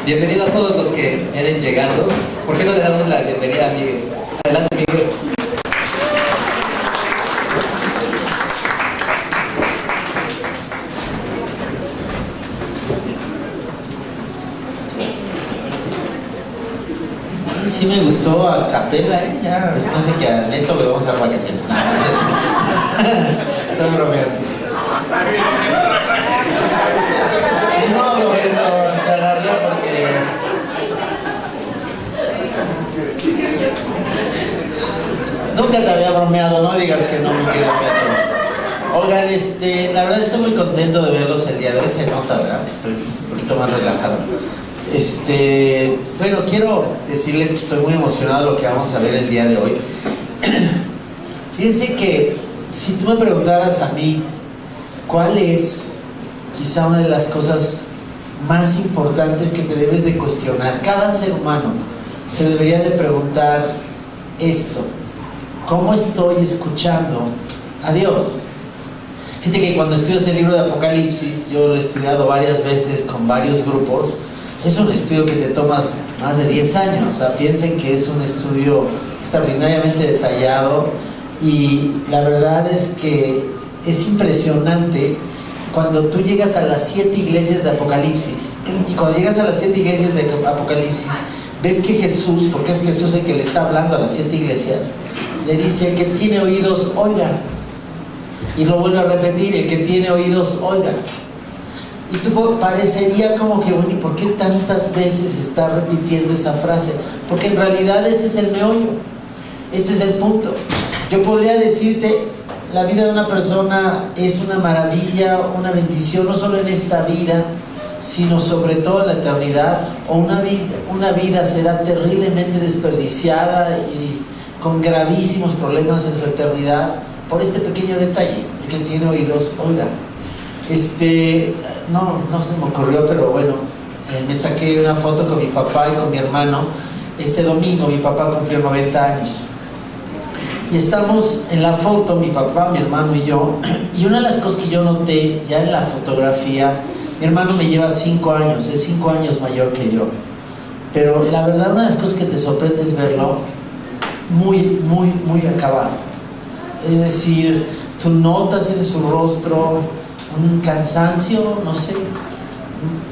Bienvenido a todos los que vienen llegando. ¿Por qué no le damos la bienvenida a Miguel? Adelante, Miguel. Sí me gustó a capela, ya se me hace que a Neto le vamos a dar vacaciones. No, no es cierto. Estoy bromeando. No, Roberto, te agarré porque... Nunca te había bromeado, no digas que no, mi querido Neto. Oigan, la verdad estoy muy contento de verlos el día de hoy, se nota, ¿verdad? Estoy un poquito más relajado. Bueno, quiero decirles que estoy muy emocionado de lo que vamos a ver el día de hoy. Fíjense que si tú me preguntaras a mí cuál es quizá una de las cosas más importantes que te debes de cuestionar, cada ser humano se debería de preguntar esto: ¿cómo estoy escuchando a Dios? Fíjate que cuando estudias el libro de Apocalipsis, yo lo he estudiado varias veces con varios grupos. Es un estudio que te tomas más de 10 años, o sea, piensen que es un estudio extraordinariamente detallado, y la verdad es que es impresionante cuando tú llegas a las 7 iglesias de Apocalipsis, y cuando llegas a las 7 iglesias de Apocalipsis, ves que Jesús, porque es Jesús el que le está hablando a las 7 iglesias, le dice: que tiene oídos, oiga, y lo vuelve a repetir: el que tiene oídos, oiga. Y tú parecería como que, bueno, ¿y por qué tantas veces está repitiendo esa frase? Porque en realidad ese es el meollo, ese es el punto. Yo podría decirte, la vida de una persona es una maravilla, una bendición, no solo en esta vida, sino sobre todo en la eternidad. O una vida será terriblemente desperdiciada y con gravísimos problemas en su eternidad por este pequeño detalle: el que tiene oídos, oiga. No se me ocurrió, pero bueno, me saqué una foto con mi papá y con mi hermano. Este domingo mi papá cumplió 90 años. Y estamos en la foto, mi papá, mi hermano y yo. Y una de las cosas que yo noté ya en la fotografía, mi hermano me lleva 5 años, es 5 años mayor que yo. Pero la verdad, una de las cosas que te sorprende es verlo muy, muy, muy acabado. Es decir, tú notas en su rostro un cansancio, no sé,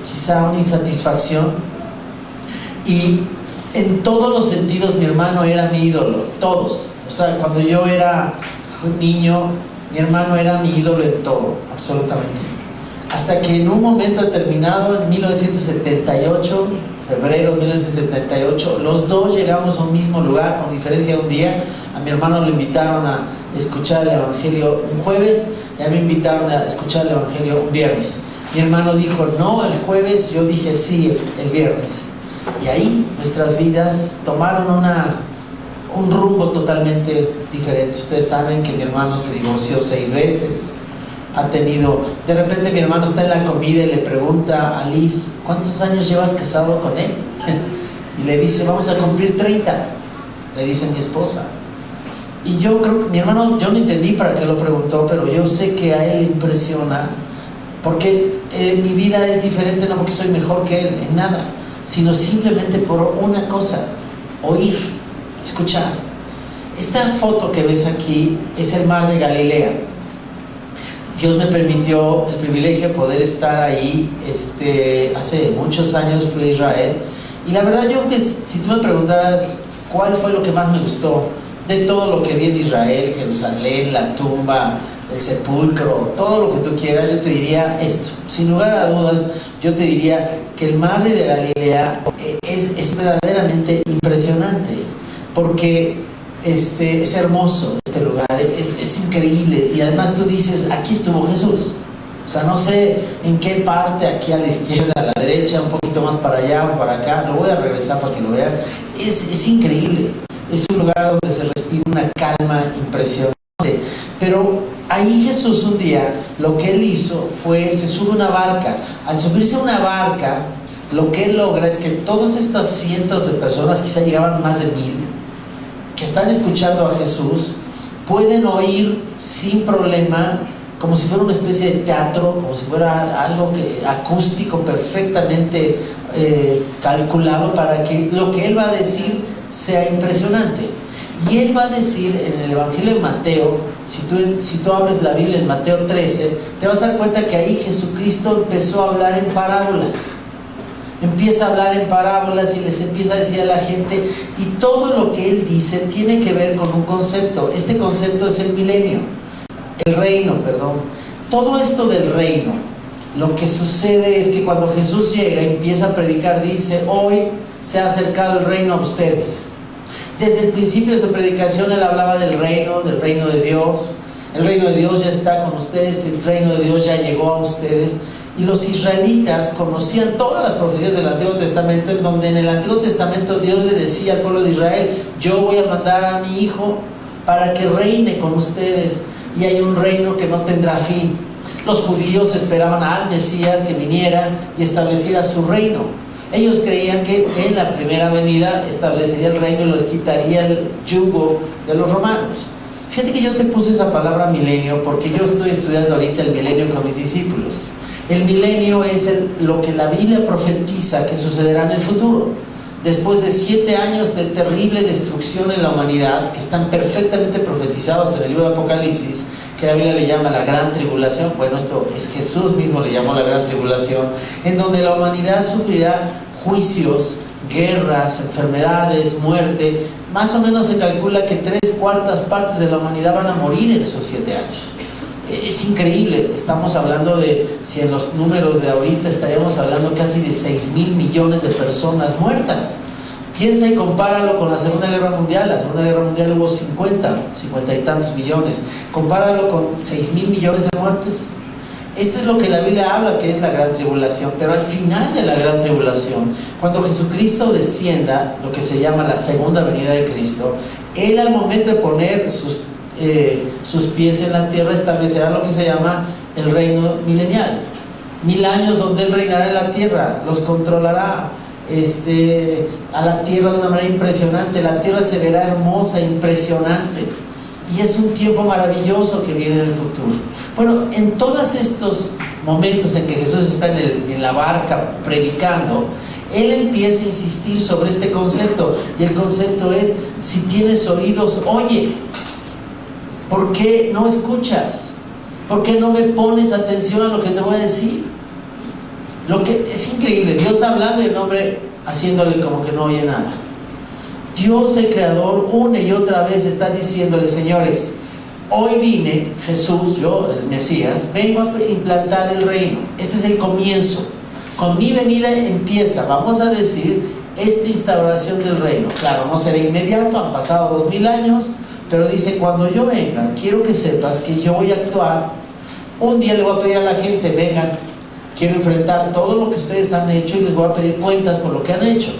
quizá una insatisfacción. Y en todos los sentidos mi hermano era mi ídolo, todos. O sea, cuando yo era un niño, mi hermano era mi ídolo en todo, absolutamente. Hasta que en un momento determinado, en 1978, febrero de 1978, los dos llegamos a un mismo lugar, con diferencia de un día. A mi hermano le invitaron a escuchar el Evangelio un jueves, y a mí me invitaron a escuchar el Evangelio un viernes. Mi hermano dijo no el jueves, yo dije sí el viernes. Y ahí nuestras vidas tomaron un rumbo totalmente diferente. Ustedes saben que mi hermano se divorció 6 veces. De repente mi hermano está en la comida y le pregunta a Liz: ¿cuántos años llevas casado con él? Y le dice: vamos a cumplir 30, le dice mi esposa. Y yo creo que mi hermano, yo no entendí para qué lo preguntó, pero yo sé que a él le impresiona, porque mi vida es diferente, no porque soy mejor que él en nada, sino simplemente por una cosa: oír, escuchar. Esta foto que ves aquí es el mar de Galilea. Dios me permitió el privilegio de poder estar ahí. Hace muchos años fui a Israel, y la verdad, yo que si tú me preguntaras cuál fue lo que más me gustó de todo lo que vi en Israel, Jerusalén, la tumba, el sepulcro, todo lo que tú quieras, yo te diría esto. Sin lugar a dudas, yo te diría que el mar de Galilea es verdaderamente impresionante, porque es hermoso este lugar, es increíble, y además tú dices: aquí estuvo Jesús. O sea, no sé en qué parte, aquí a la izquierda, a la derecha, un poquito más para allá o para acá, lo voy a regresar para que lo vean. Es increíble, es un lugar donde se respira una calma impresionante. Pero ahí Jesús un día, lo que él hizo fue, se sube a una barca. Al subirse a una barca, lo que él logra es que todas estas cientos de personas, quizá llegaban más de 1000, que están escuchando a Jesús, pueden oír sin problema, como si fuera una especie de teatro, como si fuera algo acústico, perfectamente calculado para que lo que él va a decir sea impresionante. Y él va a decir en el Evangelio de Mateo, si tú abres la Biblia en Mateo 13, te vas a dar cuenta que ahí Jesucristo empezó a hablar en parábolas. Empieza a hablar en parábolas y les empieza a decir a la gente, y todo lo que él dice tiene que ver con un concepto. Este concepto es el milenio, el reino, perdón. Todo esto del reino, lo que sucede es que cuando Jesús llega y empieza a predicar, dice: hoy se ha acercado el reino a ustedes. Desde el principio de su predicación él hablaba del reino de Dios. El reino de Dios ya está con ustedes, el reino de Dios ya llegó a ustedes. Y los israelitas conocían todas las profecías del Antiguo Testamento, en donde en el Antiguo Testamento Dios le decía al pueblo de Israel: yo voy a mandar a mi hijo para que reine con ustedes, y hay un reino que no tendrá fin. Los judíos esperaban al Mesías que viniera y estableciera su reino. Ellos creían que en la primera venida establecería el reino y les quitaría el yugo de los romanos. Fíjate que yo te puse esa palabra milenio porque yo estoy estudiando ahorita el milenio con mis discípulos. El milenio es lo que la Biblia profetiza que sucederá en el futuro. Después de 7 años de terrible destrucción en la humanidad, que están perfectamente profetizados en el libro de Apocalipsis, que la Biblia le llama la gran tribulación. Bueno, esto es Jesús mismo le llamó la gran tribulación, en donde la humanidad sufrirá juicios, guerras, enfermedades, muerte. Más o menos se calcula que 3/4 partes de la humanidad van a morir en esos 7 años. Es increíble. Estamos hablando de, si en los números de ahorita estaríamos hablando casi de 6,000 millones de personas muertas. Piensa y compáralo con la Segunda Guerra Mundial. La Segunda Guerra Mundial hubo 50 y tantos millones. Compáralo con 6,000 millones de muertes. Esto es lo que la Biblia habla que es la gran tribulación. Pero al final de la gran tribulación, cuando Jesucristo descienda, lo que se llama la segunda venida de Cristo, Él, al momento de poner sus pies en la tierra, establecerá lo que se llama el reino milenial. 1000 años donde Él reinará en la tierra, los controlará. A la tierra de una manera impresionante. La tierra se verá hermosa, impresionante, y es un tiempo maravilloso que viene en el futuro. Bueno, en todos estos momentos en que Jesús está en la barca predicando, Él empieza a insistir sobre este concepto, y el concepto es: si tienes oídos, oye. ¿Por qué no escuchas? ¿Por qué no me pones atención a lo que te voy a decir? Lo que es increíble, Dios hablando y el hombre haciéndole como que no oye nada. Dios, el Creador, una y otra vez está diciéndole: señores, hoy vine, Jesús, yo, el Mesías, vengo a implantar el reino. Este es el comienzo. Con mi venida empieza, vamos a decir, esta instauración del reino. Claro, no será inmediato, han pasado 2000 años, pero dice: cuando yo venga, quiero que sepas que yo voy a actuar. Un día le voy a pedir a la gente: vengan, quiero enfrentar todo lo que ustedes han hecho y les voy a pedir cuentas por lo que han hecho.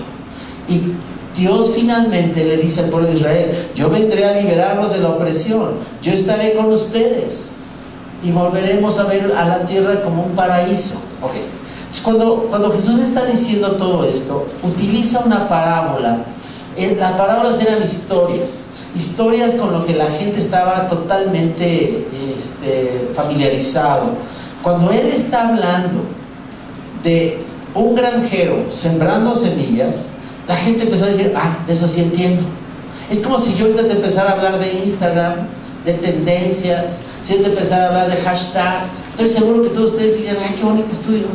Y Dios finalmente le dice al pueblo de Israel: yo vendré a liberarlos de la opresión, yo estaré con ustedes y volveremos a ver a la tierra como un paraíso. Okay. Entonces, cuando Jesús está diciendo todo esto, utiliza una parábola. Las parábolas eran historias con lo que la gente estaba totalmente familiarizado. Cuando Él está hablando de un granjero sembrando semillas, la gente empezó a decir: ah, de eso sí entiendo. Es como si yo ahorita te empezara a hablar de Instagram, de tendencias, si yo te empezara a hablar de hashtag. Estoy seguro que todos ustedes dirían: ay, qué bonito estudio,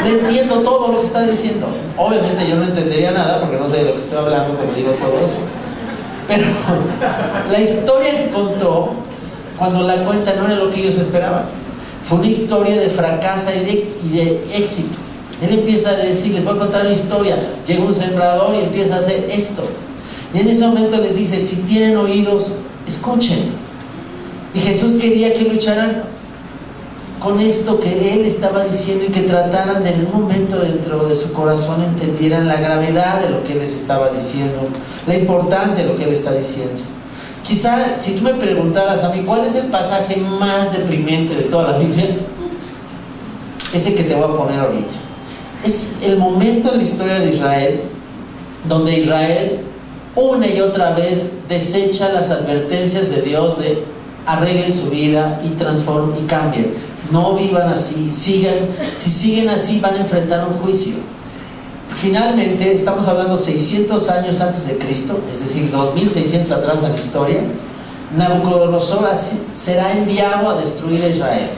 le entiendo todo lo que está diciendo. Obviamente yo no entendería nada porque no sé de lo que estoy hablando cuando digo todo eso. Pero la historia que contó, cuando la cuenta, no era lo que ellos esperaban. Fue una historia de fracaso y de éxito. Él empieza a decir: les voy a contar una historia. Llega un sembrador y empieza a hacer esto. Y en ese momento les dice: si tienen oídos, escuchen. Y Jesús quería que lucharan con esto que Él estaba diciendo, y que trataran de, en un momento dentro de su corazón, entendieran la gravedad de lo que Él les estaba diciendo, la importancia de lo que Él está diciendo. Quizá si tú me preguntaras a mí cuál es el pasaje más deprimente de toda la Biblia, ese que te voy a poner ahorita. Es el momento en la historia de Israel donde Israel una y otra vez desecha las advertencias de Dios de: arreglen su vida y transformen y cambien. No vivan así, si siguen así van a enfrentar un juicio. Finalmente, estamos hablando 600 años antes de Cristo, es decir, 2600 atrás en la historia, Nabucodonosor será enviado a destruir a Israel.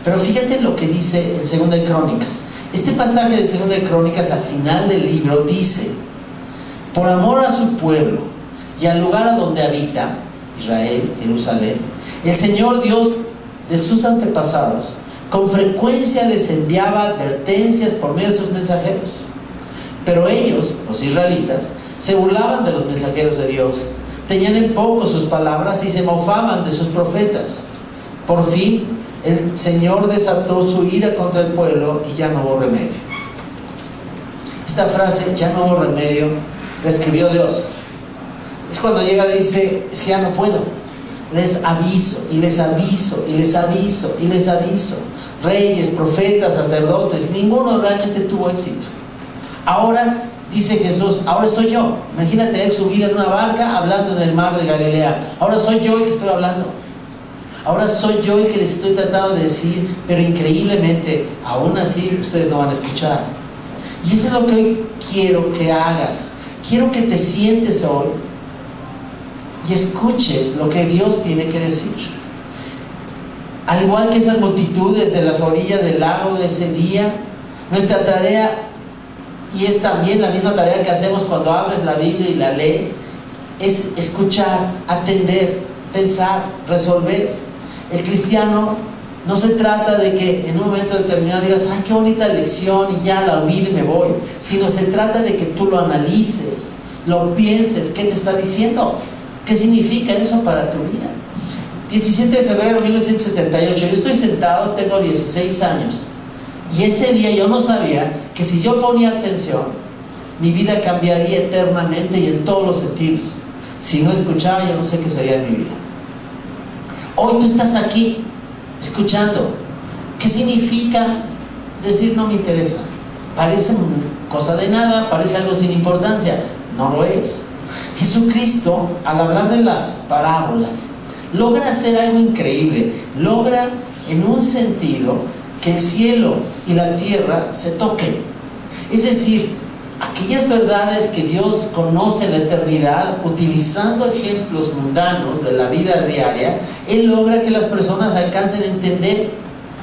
Pero fíjate lo que dice en Segunda de Crónicas. Este pasaje de Segunda de Crónicas al final del libro dice: por amor a su pueblo y al lugar a donde habita, Israel, Jerusalén, el Señor Dios de sus antepasados con frecuencia les enviaba advertencias por medio de sus mensajeros. Pero ellos, los israelitas, se burlaban de los mensajeros de Dios, tenían en poco sus palabras y se mofaban de sus profetas. Por fin, el Señor desató su ira contra el pueblo y ya no hubo remedio. Esta frase, ya no hubo remedio, la escribió Dios. Es cuando llega y dice: es que ya no puedo. Les aviso, y les aviso, y les aviso, y les aviso. Reyes, profetas, sacerdotes, ninguno realmente tuvo éxito. Ahora, dice Jesús, ahora estoy yo. Imagínate él subido en una barca hablando en el mar de Galilea. Ahora soy yo el que estoy hablando. Ahora soy yo el que les estoy tratando de decir, pero increíblemente, aún así, ustedes no van a escuchar. Y eso es lo que hoy quiero que hagas. Quiero que te sientes hoy y escuches lo que Dios tiene que decir. Al igual que esas multitudes de las orillas del lago de ese día, nuestra tarea, y es también la misma tarea que hacemos cuando abres la Biblia y la lees, es escuchar, atender, pensar, resolver. El cristiano no se trata de que en un momento determinado digas: ay, qué bonita lección, y ya la olvido y me voy, sino se trata de que tú lo analices, lo pienses. ¿Qué te está diciendo? ¿Qué significa eso para tu vida? 17 de febrero de 1978, yo estoy sentado, tengo 16 años, y ese día yo no sabía que si yo ponía atención, mi vida cambiaría eternamente y en todos los sentidos. Si no escuchaba, yo no sé qué sería de mi vida. Hoy tú estás aquí, escuchando. ¿Qué significa decir no me interesa? Parece cosa de nada, parece algo sin importancia. No lo es. Jesucristo, al hablar de las parábolas, logra hacer algo increíble. Logra, en un sentido, que el cielo y la tierra se toquen. Es decir, aquellas verdades que Dios conoce en la eternidad, utilizando ejemplos mundanos de la vida diaria, Él logra que las personas alcancen a entender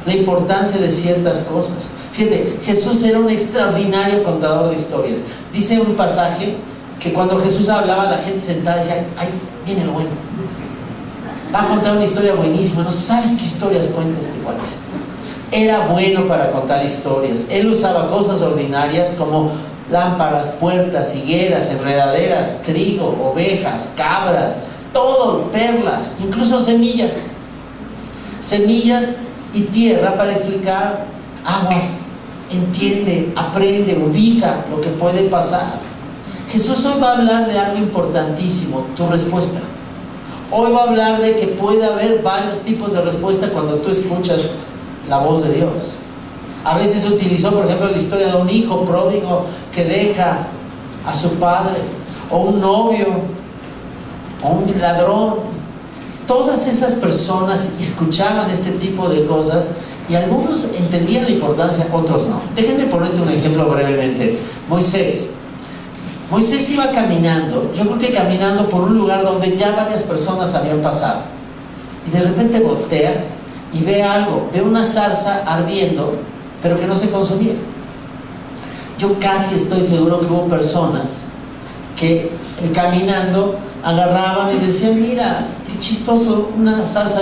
la importancia de ciertas cosas. Fíjate, Jesús era un extraordinario contador de historias. Dice un pasaje que cuando Jesús hablaba, la gente sentada decía: ay, viene lo bueno, va a contar una historia buenísima. No sabes qué historias cuenta este cuate. Era bueno para contar historias. Él usaba cosas ordinarias como lámparas, puertas, higueras, enredaderas, trigo, ovejas, cabras, todo, perlas, incluso semillas y tierra para explicar aguas. Entiende, aprende, ubica lo que puede pasar. Jesús hoy va a hablar de algo importantísimo: tu respuesta. Hoy va a hablar de que puede haber varios tipos de respuesta cuando tú escuchas la voz de Dios. A veces utilizó, por ejemplo, la historia de un hijo pródigo que deja a su padre, o un novio, o un ladrón. Todas esas personas escuchaban este tipo de cosas y algunos entendían la importancia, otros no. Déjenme ponerte un ejemplo brevemente. Moisés iba caminando, yo creo que caminando por un lugar donde ya varias personas habían pasado, y de repente voltea y ve algo, ve una zarza ardiendo, pero que no se consumía. Yo casi estoy seguro que hubo personas que caminando agarraban y decían: mira, qué chistoso, una zarza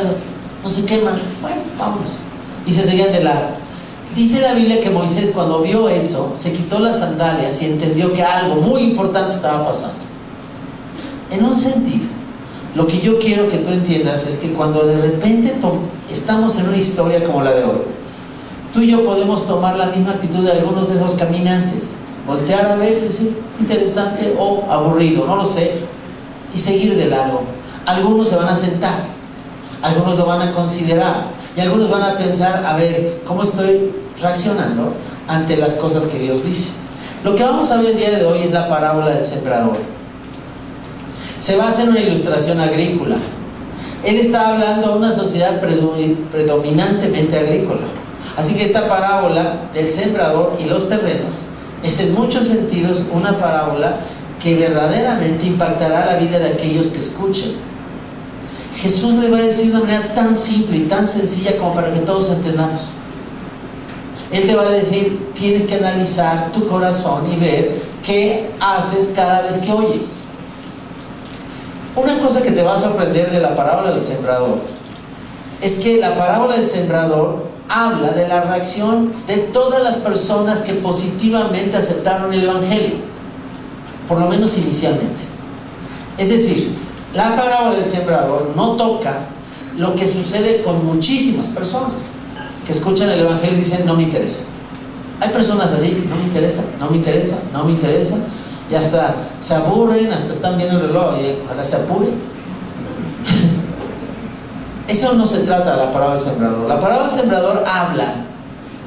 no se quema, bueno, vámonos, y se seguían de largo. Dice la Biblia que Moisés, cuando vio eso, se quitó las sandalias y entendió que algo muy importante estaba pasando. En un sentido, lo que yo quiero que tú entiendas es que cuando de repente estamos en una historia como la de hoy, tú y yo podemos tomar la misma actitud de algunos de esos caminantes, voltear a ver y decir: interesante o aburrido, no lo sé, y seguir de largo. Algunos se van a sentar, algunos lo van a considerar, y algunos van a pensar: a ver, ¿cómo estoy reaccionando ante las cosas que Dios dice? Lo que vamos a ver el día de hoy es la parábola del sembrador. Se va a hacer una ilustración agrícola. Él está hablando a una sociedad predominantemente agrícola. Así que esta parábola del sembrador y los terrenos Es en muchos sentidos una parábola que verdaderamente impactará la vida de aquellos que escuchen. Jesús le va a decir de una manera tan simple y tan sencilla como para que todos entendamos. Él te va a decir, tienes que analizar tu corazón y ver qué haces cada vez que oyes. Una cosa que te va a sorprender de la parábola del sembrador es que la parábola del sembrador habla de la reacción de todas las personas que positivamente aceptaron el Evangelio, por lo menos inicialmente. Es decir, la parábola del sembrador no toca lo que sucede con muchísimas personas que escuchan el Evangelio y dicen, no me interesa. Hay personas así, no me interesa, no me interesa, no me interesa, y hasta se aburren, hasta están viendo el reloj y ojalá se apure. Eso no se trata de la parábola del sembrador. La parábola del sembrador habla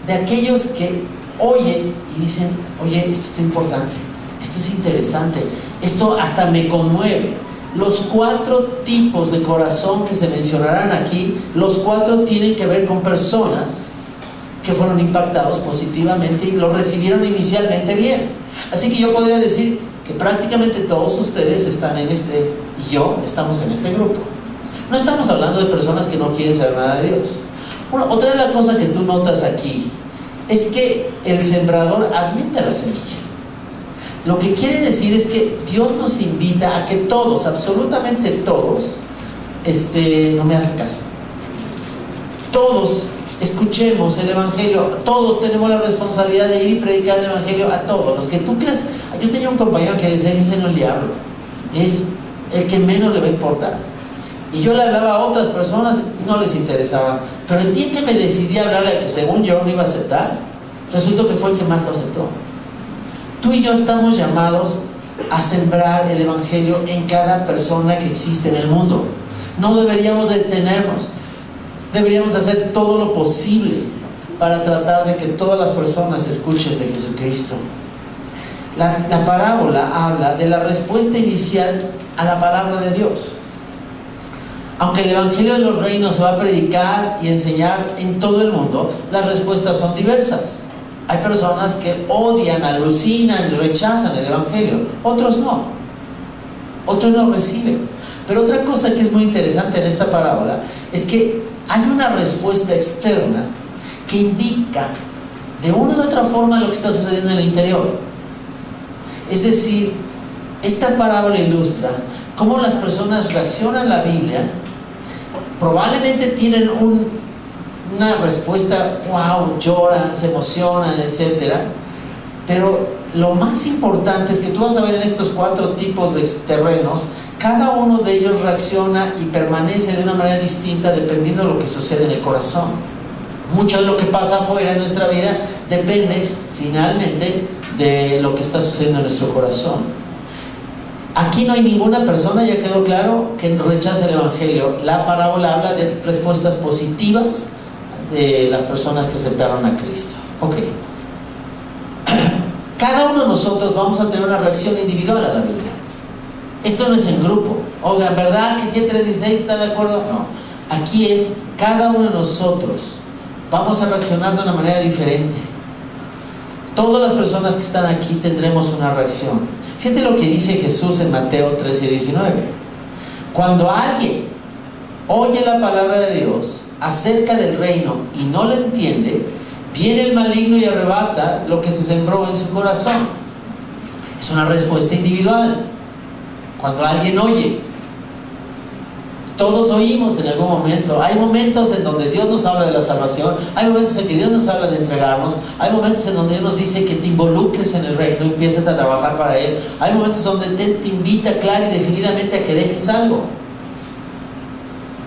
de aquellos que oyen y dicen, oye, esto está importante, esto es interesante, esto hasta me conmueve. Los 4 tipos de corazón que se mencionarán aquí, los 4 tienen que ver con personas que fueron impactados positivamente y lo recibieron inicialmente bien. Así que yo podría decir que prácticamente todos ustedes están en este, y yo estamos en este grupo. No estamos hablando de personas que no quieren saber nada de Dios. Otra de las cosas que tú notas aquí es que el sembrador avienta la semilla. Lo que quiere decir es que Dios nos invita a que todos, absolutamente todos, no me hacen caso, todos escuchemos el Evangelio. Todos tenemos la responsabilidad de ir y predicar el Evangelio a todos. Los que tú crees, yo tenía un compañero que decía, ese no es el diablo, es el que menos le va a importar. Y yo le hablaba a otras personas y no les interesaba, pero el día que me decidí a hablarle a que según yo no iba a aceptar, resultó que fue el que más lo aceptó. Tú y yo estamos llamados a sembrar el Evangelio en cada persona que existe en el mundo. No deberíamos detenernos, deberíamos hacer todo lo posible para tratar de que todas las personas escuchen de Jesucristo. La parábola habla de la respuesta inicial a la palabra de Dios. Aunque el Evangelio de los reinos se va a predicar y enseñar en todo el mundo, las respuestas son diversas. Hay personas que odian, alucinan y rechazan el Evangelio. Otros no. Otros no reciben. Pero otra cosa que es muy interesante en esta parábola es que hay una respuesta externa que indica de una u otra forma lo que está sucediendo en el interior. Es decir, esta parábola ilustra cómo las personas reaccionan a la Biblia. Probablemente tienen una respuesta, wow, lloran, se emocionan, etc. Pero lo más importante es que tú vas a ver en estos 4 tipos de terrenos, cada uno de ellos reacciona y permanece de una manera distinta dependiendo de lo que sucede en el corazón. Mucho de lo que pasa afuera en nuestra vida depende finalmente de lo que está sucediendo en nuestro corazón. Aquí no hay ninguna persona, ya quedó claro, que rechace el Evangelio. La parábola habla de respuestas positivas de las personas que aceptaron a Cristo. Ok. Cada uno de nosotros vamos a tener una reacción individual a la Biblia. Esto no es en grupo. Oigan, ¿verdad que G316 está de acuerdo? No. Aquí es cada uno de nosotros. Vamos a reaccionar de una manera diferente. Todas las personas que están aquí tendremos una reacción. Fíjate lo que dice Jesús en Mateo 13:19. Cuando alguien oye la palabra de Dios acerca del reino y no la entiende, viene el maligno y arrebata lo que se sembró en su corazón. Es una respuesta individual. Cuando alguien oye, todos oímos en algún momento. Hay momentos en donde Dios nos habla de la salvación, hay momentos en que Dios nos habla de entregarnos, hay momentos en donde Dios nos dice que te involucres en el reino y empieces a trabajar para Él, hay momentos donde te invita clara y definidamente a que dejes algo.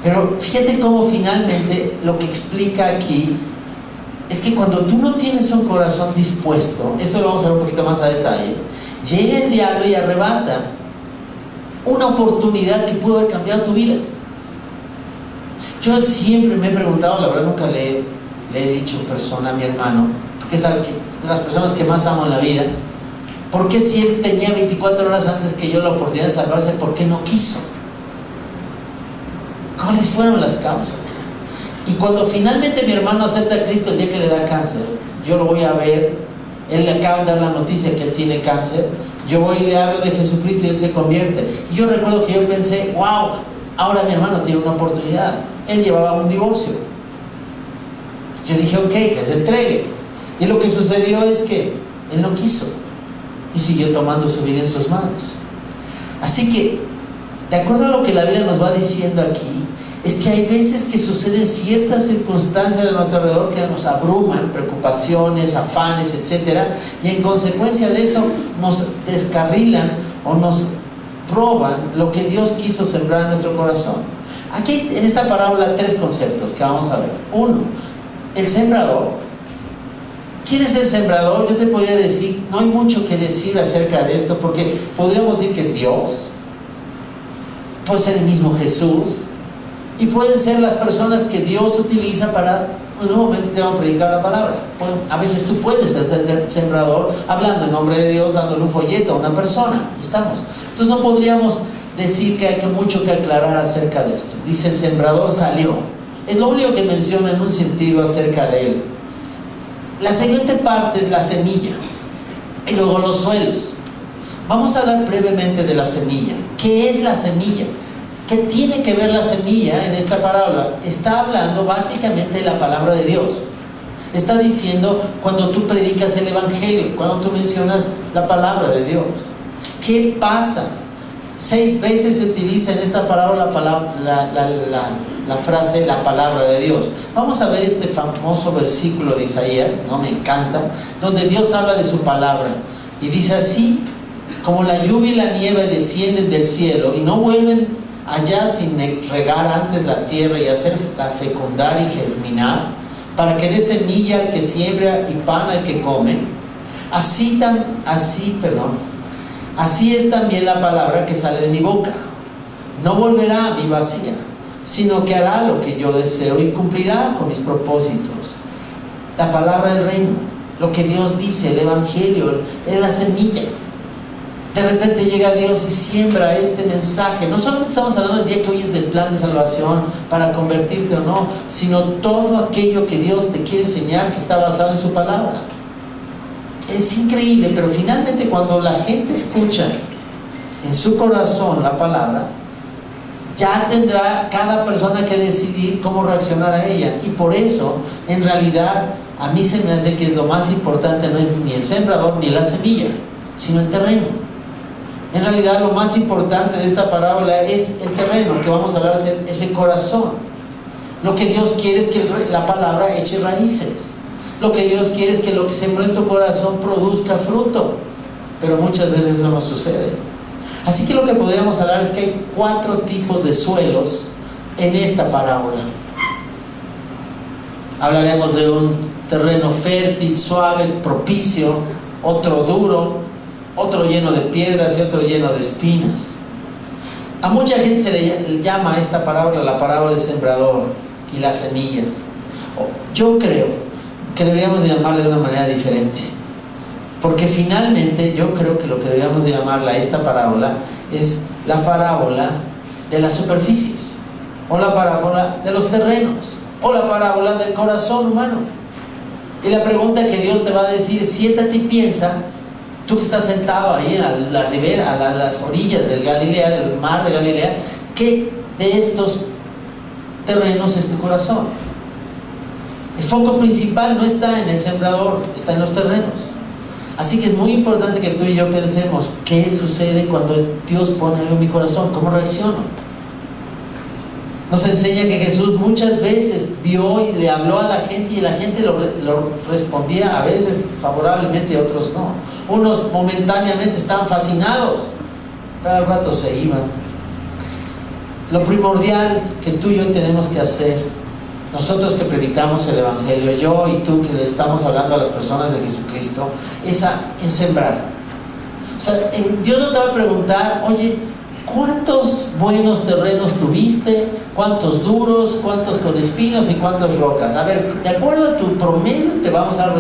Pero fíjate cómo finalmente lo que explica aquí es que cuando tú no tienes un corazón dispuesto, esto lo vamos a ver un poquito más a detalle, llega el diablo y arrebata una oportunidad que pudo haber cambiado tu vida. Yo siempre me he preguntado, la verdad nunca le he dicho en persona a mi hermano, porque es de las personas que más amo en la vida, ¿por qué si él tenía 24 horas antes que yo la oportunidad de salvarse, por qué no quiso? ¿Cuáles fueron las causas? Y cuando finalmente mi hermano acepta a Cristo el día que le da cáncer, yo lo voy a ver Él le acaba de dar la noticia que él tiene cáncer. Yo voy y le hablo de Jesucristo y él se convierte. Y yo recuerdo que yo pensé, wow, ahora mi hermano tiene una oportunidad. Él llevaba un divorcio. Yo dije, ok, que se entregue. Y lo que sucedió es que él no quiso y siguió tomando su vida en sus manos. Así que, de acuerdo a lo que la Biblia nos va diciendo aquí, es que hay veces que suceden ciertas circunstancias de nuestro alrededor que nos abruman, preocupaciones, afanes, etc. Y en consecuencia de eso nos descarrilan o nos roban lo que Dios quiso sembrar en nuestro corazón. Aquí en esta parábola 3 conceptos que vamos a ver. 1, el sembrador. ¿Quién es el sembrador? Yo te podría decir, no hay mucho que decir acerca de esto, porque podríamos decir que es Dios, puede ser el mismo Jesús, y pueden ser las personas que Dios utiliza para, en un momento te van a predicar la palabra. A veces tú puedes ser sembrador hablando en nombre de Dios, dándole un folleto a una persona. Estamos. Entonces no podríamos decir que hay mucho que aclarar acerca de esto. Dice, el sembrador salió. Es lo único que menciona en un sentido acerca de él. La siguiente parte es la semilla y luego los suelos. Vamos a hablar brevemente de la semilla. ¿Qué es la semilla? ¿Qué tiene que ver la semilla en esta parábola? Está hablando básicamente de la palabra de Dios. Está diciendo cuando tú predicas el evangelio, cuando tú mencionas la palabra de Dios. ¿Qué pasa? 6 veces se utiliza en esta parábola la frase la palabra de Dios. Vamos a ver este famoso versículo de Isaías, ¿no? Me encanta, donde Dios habla de su palabra y dice así: como la lluvia y la nieve descienden del cielo y no vuelven allá sin regar antes la tierra y hacerla fecundar y germinar, para que dé semilla al que siembra y pan al que come, así es también la palabra que sale de mi boca. No volverá a mí vacía, sino que hará lo que yo deseo y cumplirá con mis propósitos. La palabra del reino, lo que Dios dice, el evangelio, es la semilla. De repente llega Dios y siembra este mensaje. No solamente estamos hablando del día que oyes del plan de salvación para convertirte o no, sino todo aquello que Dios te quiere enseñar que está basado en su palabra. Es increíble, pero finalmente cuando la gente escucha en su corazón la palabra, ya tendrá cada persona que decidir cómo reaccionar a ella. Y por eso, en realidad, a mí se me hace que lo más importante no es ni el sembrador ni la semilla, sino el terreno. En realidad lo más importante de esta parábola es el terreno, que vamos a hablar, es el corazón. Lo que Dios quiere es que la palabra eche raíces. Lo que Dios quiere es que lo que sembró en tu corazón produzca fruto. Pero muchas veces eso no sucede. Así que lo que podríamos hablar es que hay 4 tipos de suelos en esta parábola. Hablaremos de un terreno fértil, suave, propicio, otro duro, otro lleno de piedras y otro lleno de espinas. A mucha gente se le llama a esta parábola la parábola del sembrador y las semillas. Yo creo que deberíamos de llamarle de una manera diferente, porque finalmente yo creo que lo que deberíamos de llamarla a esta parábola es la parábola de las superficies, o la parábola de los terrenos, o la parábola del corazón humano. Y la pregunta que Dios te va a decir: siéntate y piensa, tú que estás sentado ahí en la ribera, a las orillas del Galilea, del mar de Galilea, ¿qué de estos terrenos es tu corazón? El foco principal no está en el sembrador, está en los terrenos. Así que es muy importante que tú y yo pensemos qué sucede cuando Dios pone algo en mi corazón, cómo reacciono. Nos enseña que Jesús muchas veces vio y le habló a la gente, y la gente lo respondía a veces favorablemente y otros no. Unos momentáneamente estaban fascinados, pero al rato se iban. Lo primordial que tú y yo tenemos que hacer, nosotros que predicamos el evangelio, yo y tú que le estamos hablando a las personas de Jesucristo, es en sembrar. O sea, Dios no te va a preguntar: oye, ¿cuántos buenos terrenos tuviste? ¿Cuántos duros? ¿Cuántos con espinos? ¿Y cuántas rocas? A ver, de acuerdo a tu promedio te vamos a dar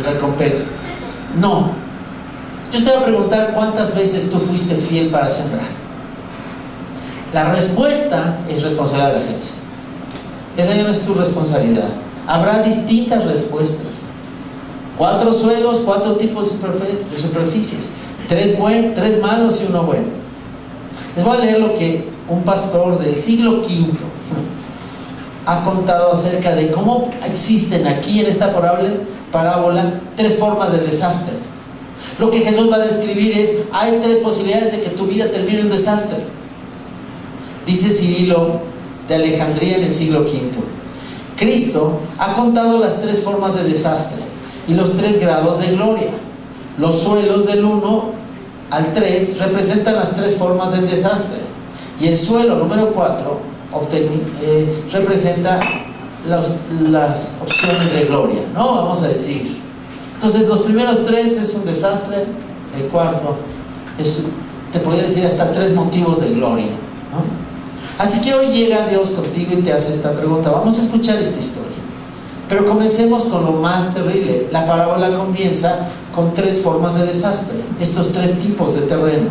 recompensa. No. Yo te voy a preguntar: ¿cuántas veces tú fuiste fiel para sembrar? La respuesta es responsabilidad de la gente. Esa ya no es tu responsabilidad. Habrá distintas respuestas. 4 suelos, 4 tipos de superficies, 3 malos y 1 bueno. Les voy a leer lo que un pastor del siglo V ha contado acerca de cómo existen aquí en esta parábola 3 formas de desastre. Lo que Jesús va a describir es: hay 3 posibilidades de que tu vida termine en un desastre. Dice Cirilo de Alejandría en el siglo V: Cristo ha contado las 3 formas de desastre y los 3 grados de gloria. Los suelos del 1 al 3 representan las 3 formas del desastre, y el suelo número 4 representa las opciones de gloria, ¿no? Vamos a decir. Entonces, los primeros 3 es un desastre, el cuarto es, te podría decir, hasta 3 motivos de gloria, ¿no? Así que hoy llega Dios contigo y te hace esta pregunta. Vamos a escuchar esta historia, pero comencemos con lo más terrible. La parábola comienza con 3 formas de desastre, estos 3 tipos de terreno.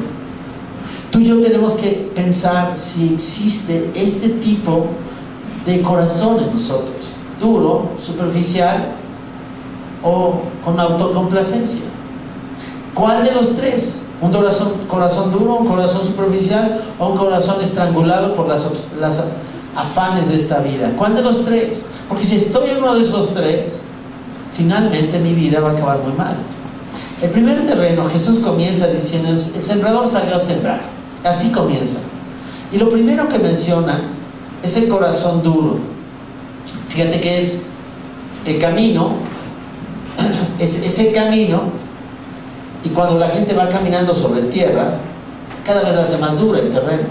Tú y yo tenemos que pensar si existe este tipo de corazón en nosotros: duro, superficial o con autocomplacencia. ¿Cuál de los 3? ¿Un corazón duro, un corazón superficial o un corazón estrangulado por las afanes de esta vida? ¿Cuál de los 3? Porque si estoy en uno de esos 3, finalmente mi vida va a acabar muy mal. El primer terreno, Jesús comienza diciendo: el sembrador salió a sembrar. Así comienza. Y lo primero que menciona es el corazón duro. Fíjate que es el camino, es el camino, y cuando la gente va caminando sobre tierra, cada vez hace más duro el terreno.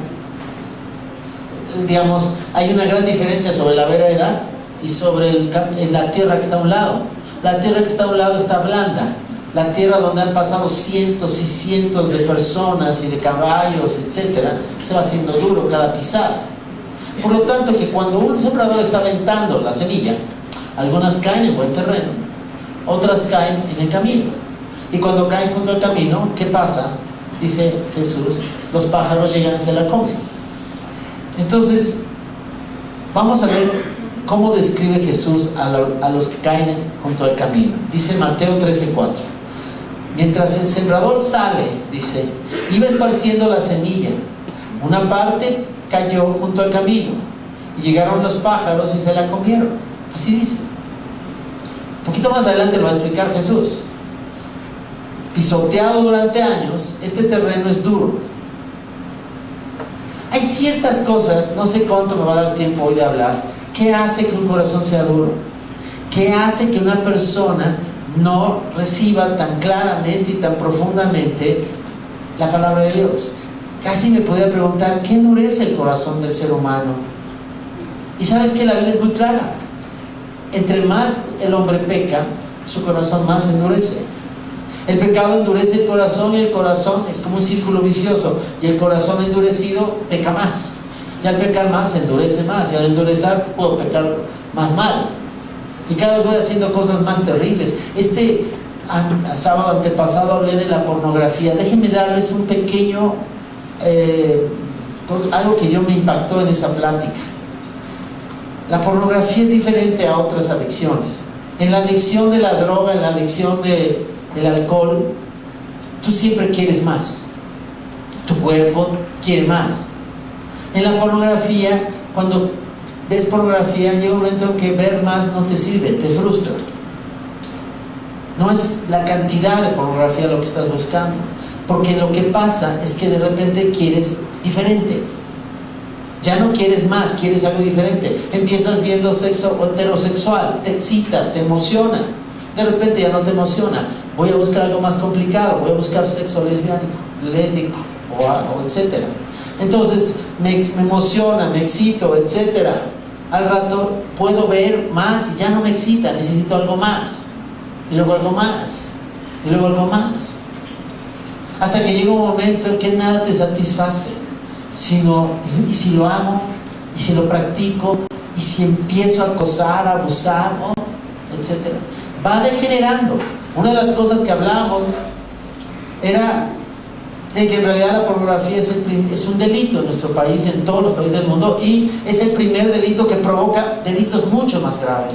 Digamos, hay una gran diferencia sobre la vereda y sobre la tierra que está a un lado. La tierra que está a un lado está blanda. La tierra donde han pasado cientos y cientos de personas y de caballos, etcétera, se va haciendo duro cada pisada. Por lo tanto, que cuando un sembrador está aventando la semilla, algunas caen en buen terreno, otras caen en el camino. Y cuando caen junto al camino, ¿qué pasa? Dice Jesús: los pájaros llegan y se la comen. Entonces, vamos a ver cómo describe Jesús a los que caen junto al camino. Dice Mateo 13:4: mientras el sembrador sale, dice, iba esparciendo la semilla. Una parte cayó junto al camino, y llegaron los pájaros y se la comieron. Así dice. Un poquito más adelante lo va a explicar Jesús. Pisoteado durante años, este terreno es duro. Hay ciertas cosas, no sé cuánto me va a dar tiempo hoy de hablar, que hace que un corazón sea duro, que hace que una persona no reciba tan claramente y tan profundamente la palabra de Dios. Casi me podía preguntar: ¿qué endurece el corazón del ser humano? Y sabes que la Biblia es muy clara: entre más el hombre peca, su corazón más endurece. El pecado endurece el corazón, y el corazón es como un círculo vicioso, y el corazón endurecido peca más, y al pecar más se endurece más, y al endurecer puedo pecar más mal, y cada vez voy haciendo cosas más terribles. Sábado antepasado hablé de la pornografía. Déjenme darles un pequeño algo que yo me impactó en esa plática. La pornografía es diferente a otras adicciones. En la adicción de la droga, en la adicción del alcohol, tú siempre quieres más, tu cuerpo quiere más. En la pornografía, cuando ves pornografía, llega un momento en que ver más no te sirve, te frustra. No es la cantidad de pornografía lo que estás buscando, porque lo que pasa es que de repente quieres diferente. Ya no quieres más, quieres algo diferente. Empiezas viendo sexo heterosexual, te excita, te emociona. De repente ya no te emociona. Voy a buscar algo más complicado, voy a buscar sexo lésbico o etcétera. Entonces me emociona, me excito, etcétera. Al rato puedo ver más y ya no me excita, necesito algo más. Y luego algo más. Y luego algo más. Hasta que llega un momento en que nada te satisface. Y si lo hago, y si lo practico, y si empiezo a acosar, a abusar, etcétera, va degenerando. Una de las cosas que hablamos era de que en realidad la pornografía es un delito en nuestro país, en todos los países del mundo, y es el primer delito que provoca delitos mucho más graves,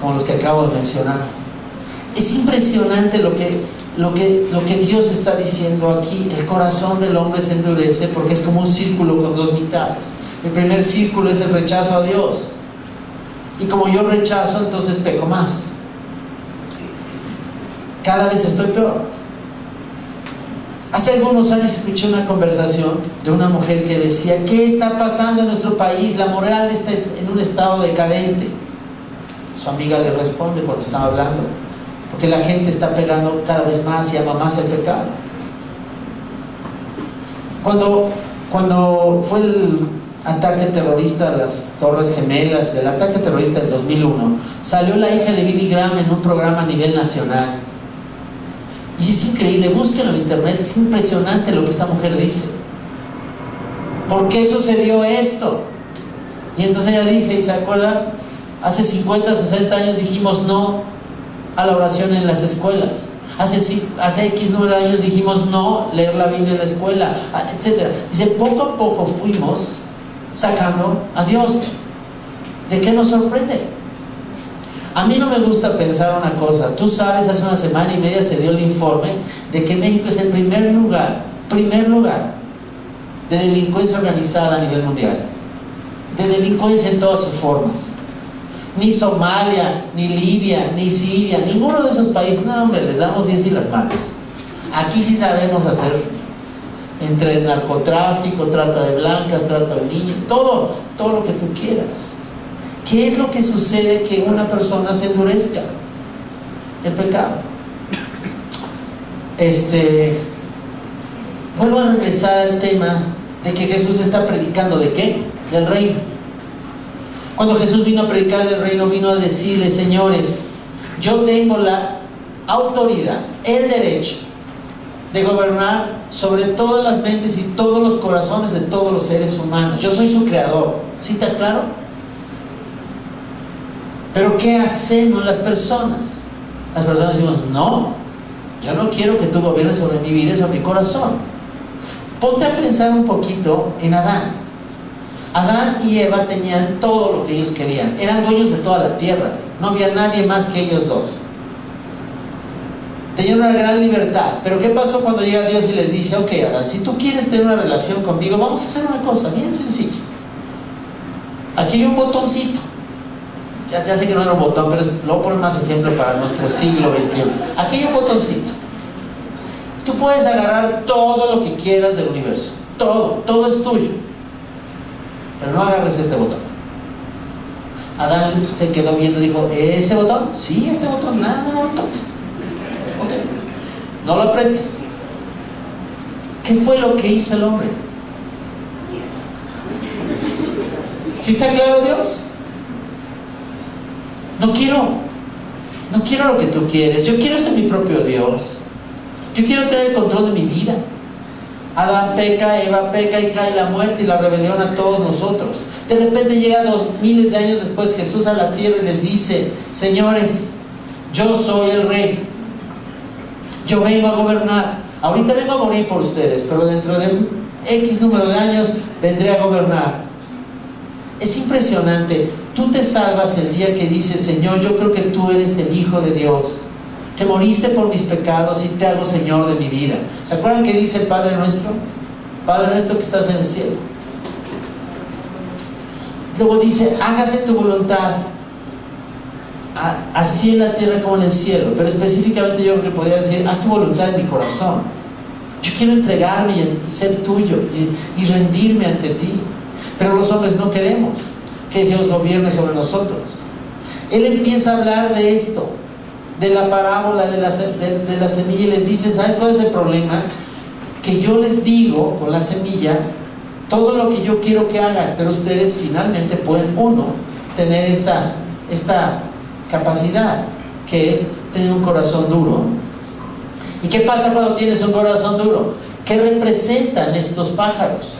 como los que acabo de mencionar. Es impresionante lo que Dios está diciendo aquí. El corazón del hombre se endurece porque es como un círculo con dos mitades. El primer círculo es el rechazo a Dios, y como yo rechazo, entonces peco más. Cada vez estoy peor. Hace algunos años escuché una conversación de una mujer que decía: ¿qué está pasando en nuestro país? La moral está en un estado decadente. Su amiga le responde cuando estaba hablando: porque la gente está pegando cada vez más y ama más el pecado. Cuando fue el ataque terrorista a las Torres Gemelas, del ataque terrorista del 2001, salió la hija de Billy Graham en un programa a nivel nacional. Y es increíble, búsquenlo en internet, es impresionante lo que esta mujer dice. ¿Por qué sucedió esto? Y entonces ella dice, ¿y se acuerdan? Hace 50, 60 años dijimos no a la oración en las escuelas. Hace X número de años dijimos no leer la Biblia en la escuela, etc. Dice, poco a poco fuimos sacando a Dios. ¿De qué nos sorprende? A mí no me gusta pensar una cosa. Tú sabes, hace una semana y media se dio el informe de que México es el primer lugar de delincuencia organizada a nivel mundial. De delincuencia en todas sus formas. Ni Somalia, ni Libia, ni Siria, ninguno de esos países. No, hombre, les damos 10 y las manos. Aquí sí sabemos hacer, entre narcotráfico, trata de blancas, trata de niños, todo lo que tú quieras. ¿Qué es lo que sucede que una persona se endurezca? El pecado. Vuelvo a regresar al tema de que Jesús está predicando ¿de qué? Del reino. Cuando Jesús vino a predicar del reino, vino a decirle: señores, yo tengo la autoridad, el derecho de gobernar sobre todas las mentes y todos los corazones de todos los seres humanos. Yo soy su creador. ¿Sí está claro? Pero ¿qué hacemos las personas? Las personas decimos: no, yo no quiero que tú gobiernes sobre mi vida y sobre mi corazón. Ponte a pensar un poquito en Adán. Adán y Eva tenían todo lo que ellos querían. Eran dueños de toda la tierra. No había nadie más que ellos dos. Tenían una gran libertad. Pero ¿qué pasó cuando llega Dios y les dice: ok, Adán, si tú quieres tener una relación conmigo, vamos a hacer una cosa bien sencilla. Aquí hay un botoncito. Ya sé que no era un botón, pero lo voy a poner más ejemplo para nuestro siglo XXI. Aquí hay un botoncito. Tú puedes agarrar todo lo que quieras del universo. Todo es tuyo. Pero no agarres este botón. Adán se quedó viendo y dijo: ¿ese botón? Sí, este botón. Nada, no lo toques. Okay. No lo aprietes. ¿Qué fue lo que hizo el hombre? ¿Sí está claro, Dios? No quiero lo que tú quieres. Yo quiero ser mi propio Dios. Yo quiero tener el control de mi vida. Adán peca, Eva peca y cae la muerte y la rebelión a todos nosotros. De repente llega 2000 de años después Jesús a la tierra y les dice: señores, yo soy el rey. Yo vengo a gobernar. Ahorita vengo a morir por ustedes, pero dentro de X número de años vendré a gobernar. Es impresionante. Tú te salvas el día que dices: Señor, yo creo que tú eres el Hijo de Dios, que moriste por mis pecados y te hago Señor de mi vida. ¿Se acuerdan que dice el Padre nuestro? Padre nuestro que estás en el cielo. Luego dice: hágase tu voluntad, así en la tierra como en el cielo. Pero específicamente yo creo que podría decir: haz tu voluntad en mi corazón. Yo quiero entregarme y ser tuyo y rendirme ante ti. Pero los hombres no queremos que Dios gobierne sobre nosotros. Él empieza a hablar de esto, de la parábola de la semilla, y les dice: ¿sabes cuál es el problema? Que yo les digo con la semilla todo lo que yo quiero que hagan, pero ustedes finalmente pueden, tener esta capacidad, que es tener un corazón duro. ¿Y qué pasa cuando tienes un corazón duro? ¿Qué representan estos pájaros?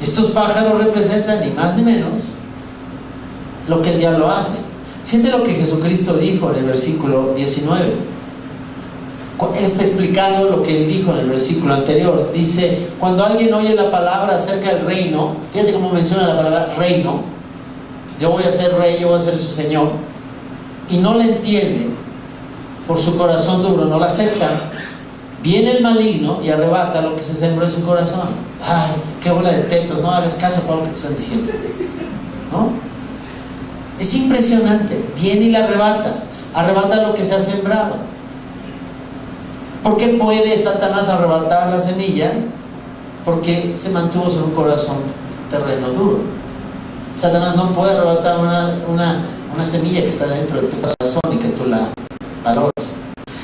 Estos pájaros representan ni más ni menos lo que el diablo hace. Fíjate lo que Jesucristo dijo en el versículo 19. Él está explicando lo que él dijo en el versículo anterior. Dice: cuando alguien oye la palabra acerca del reino, fíjate cómo menciona la palabra reino. Yo voy a ser rey, yo voy a ser su señor. y no la entiende, por su corazón duro no la acepta, viene el maligno y arrebata lo que se sembró en su corazón. Ay, qué bola de tetos, no hagas caso para lo que te están diciendo, ¿no? Es impresionante, viene y la arrebata lo que se ha sembrado. ¿Por qué puede Satanás arrebatar la semilla? Porque se mantuvo sobre un corazón terreno duro. Satanás no puede arrebatar una semilla que está dentro de tu corazón y que tú la valores.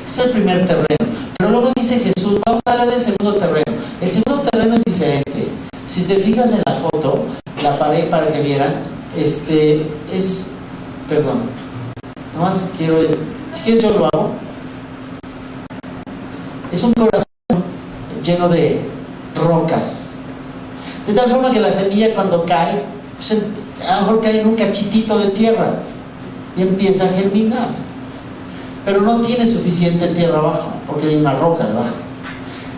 Ese es el primer terreno. Pero luego dice Jesús, vamos a hablar del segundo terreno. El segundo terreno es diferente. Si te fijas en la foto, la paré para que vieran, perdón, nomás quiero, si quieres yo lo hago. Es un corazón lleno de rocas, de tal forma que la semilla cuando cae, pues a lo mejor cae en un cachitito de tierra y empieza a germinar, pero no tiene suficiente tierra abajo porque hay una roca debajo.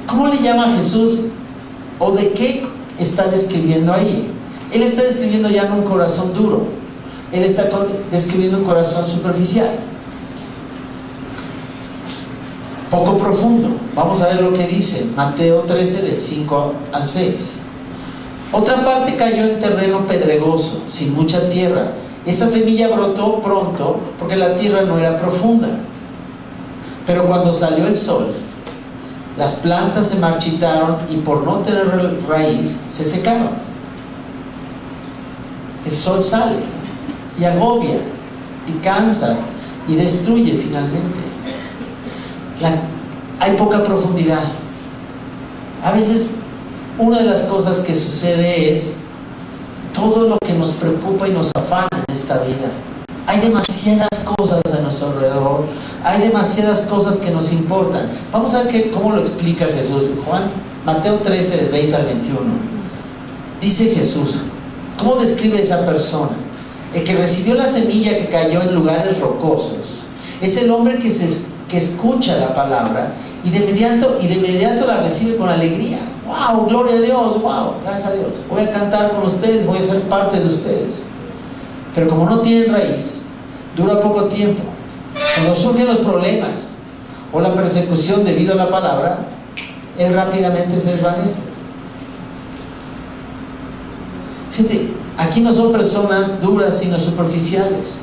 ¿Cómo le llama Jesús o de qué está describiendo ahí? Él está describiendo ya no un corazón duro, él está describiendo un corazón superficial, poco profundo. Vamos a ver lo que dice Mateo 13 del 5 al 6. Otra parte cayó en terreno pedregoso, sin mucha tierra. Esa semilla brotó pronto porque la tierra no era profunda. Pero cuando salió el sol, las plantas se marchitaron y por no tener raíz se secaron. El sol sale y agobia y cansa y destruye finalmente. Hay poca profundidad. A veces una de las cosas que sucede es todo lo que nos preocupa y nos afana en esta vida. Hay demasiadas cosas a nuestro alrededor, hay demasiadas cosas que nos importan. Vamos a ver cómo lo explica Jesús. Mateo 13 del 20 al 21. Dice Jesús, ¿cómo describe esa persona? El que recibió la semilla que cayó en lugares rocosos es el hombre que escucha la palabra y de inmediato la recibe con alegría. ¡Wow! ¡Gloria a Dios! ¡Wow! Gracias a Dios. Voy a cantar con ustedes, voy a ser parte de ustedes. Pero como no tienen raíz, dura poco tiempo. Cuando surgen los problemas o la persecución debido a la palabra, él rápidamente se desvanece. Fíjate, aquí no son personas duras, sino superficiales.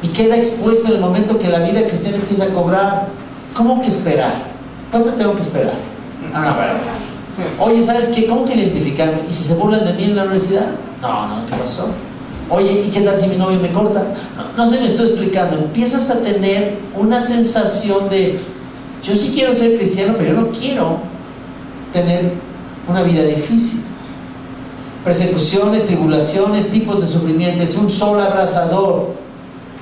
Y queda expuesto en el momento que la vida cristiana empieza a cobrar. ¿Cómo que esperar? ¿Cuánto tengo que esperar? Oye, ¿sabes qué? ¿Cómo que identificarme? ¿Y si se burlan de mí en la universidad? No, ¿qué pasó? Oye, ¿y qué tal si mi novio me corta? No sé, me estoy explicando. Empiezas a tener una sensación de, yo sí quiero ser cristiano, pero yo no quiero tener una vida difícil. Persecuciones, tribulaciones, tipos de sufrimiento, es un sol abrasador.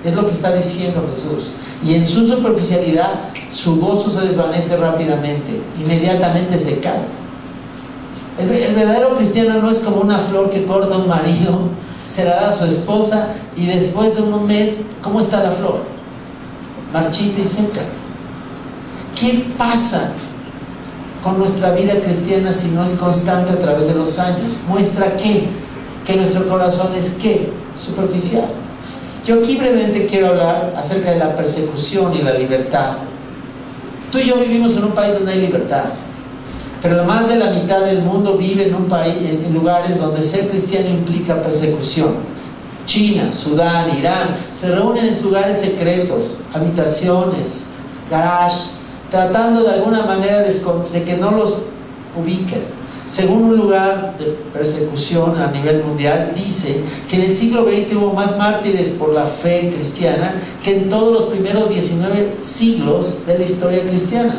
Es lo que está diciendo Jesús. Y en su superficialidad, su gozo se desvanece rápidamente, inmediatamente se cae. El verdadero cristiano no es como una flor que corta un marido, se la da a su esposa y después de un mes, ¿cómo está la flor? Marchita y seca. ¿Qué pasa con nuestra vida cristiana si no es constante a través de los años? ¿Muestra qué? Que nuestro corazón es ¿qué? Superficial. Yo aquí brevemente quiero hablar acerca de la persecución y la libertad. Tú y yo vivimos en un país donde hay libertad, pero más de la mitad del mundo vive en lugares donde ser cristiano implica persecución. China, Sudán, Irán, se reúnen en lugares secretos, habitaciones, garage, tratando de alguna manera de que no los ubiquen. Según un lugar de persecución a nivel mundial, dice que en el siglo XX hubo más mártires por la fe cristiana que en todos los primeros 19 siglos de la historia cristiana.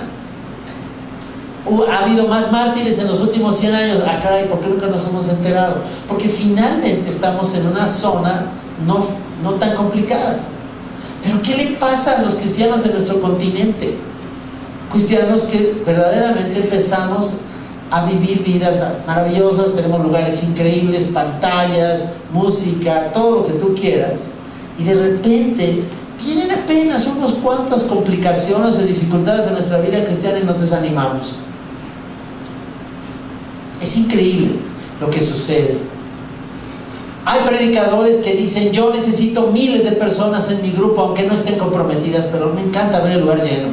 Ha habido más mártires en los últimos 100 años. Ah, caray, ¿por qué nunca nos hemos enterado? Porque finalmente estamos en una zona no tan complicada. Pero ¿qué le pasa a los cristianos de nuestro continente? Cristianos que verdaderamente empezamos a vivir vidas maravillosas, tenemos lugares increíbles, pantallas, música, todo lo que tú quieras, y de repente vienen apenas unas cuantas complicaciones o dificultades en nuestra vida cristiana y nos desanimamos. Es increíble lo que sucede. Hay predicadores que dicen, yo necesito miles de personas en mi grupo, aunque no estén comprometidas, pero me encanta ver el lugar lleno.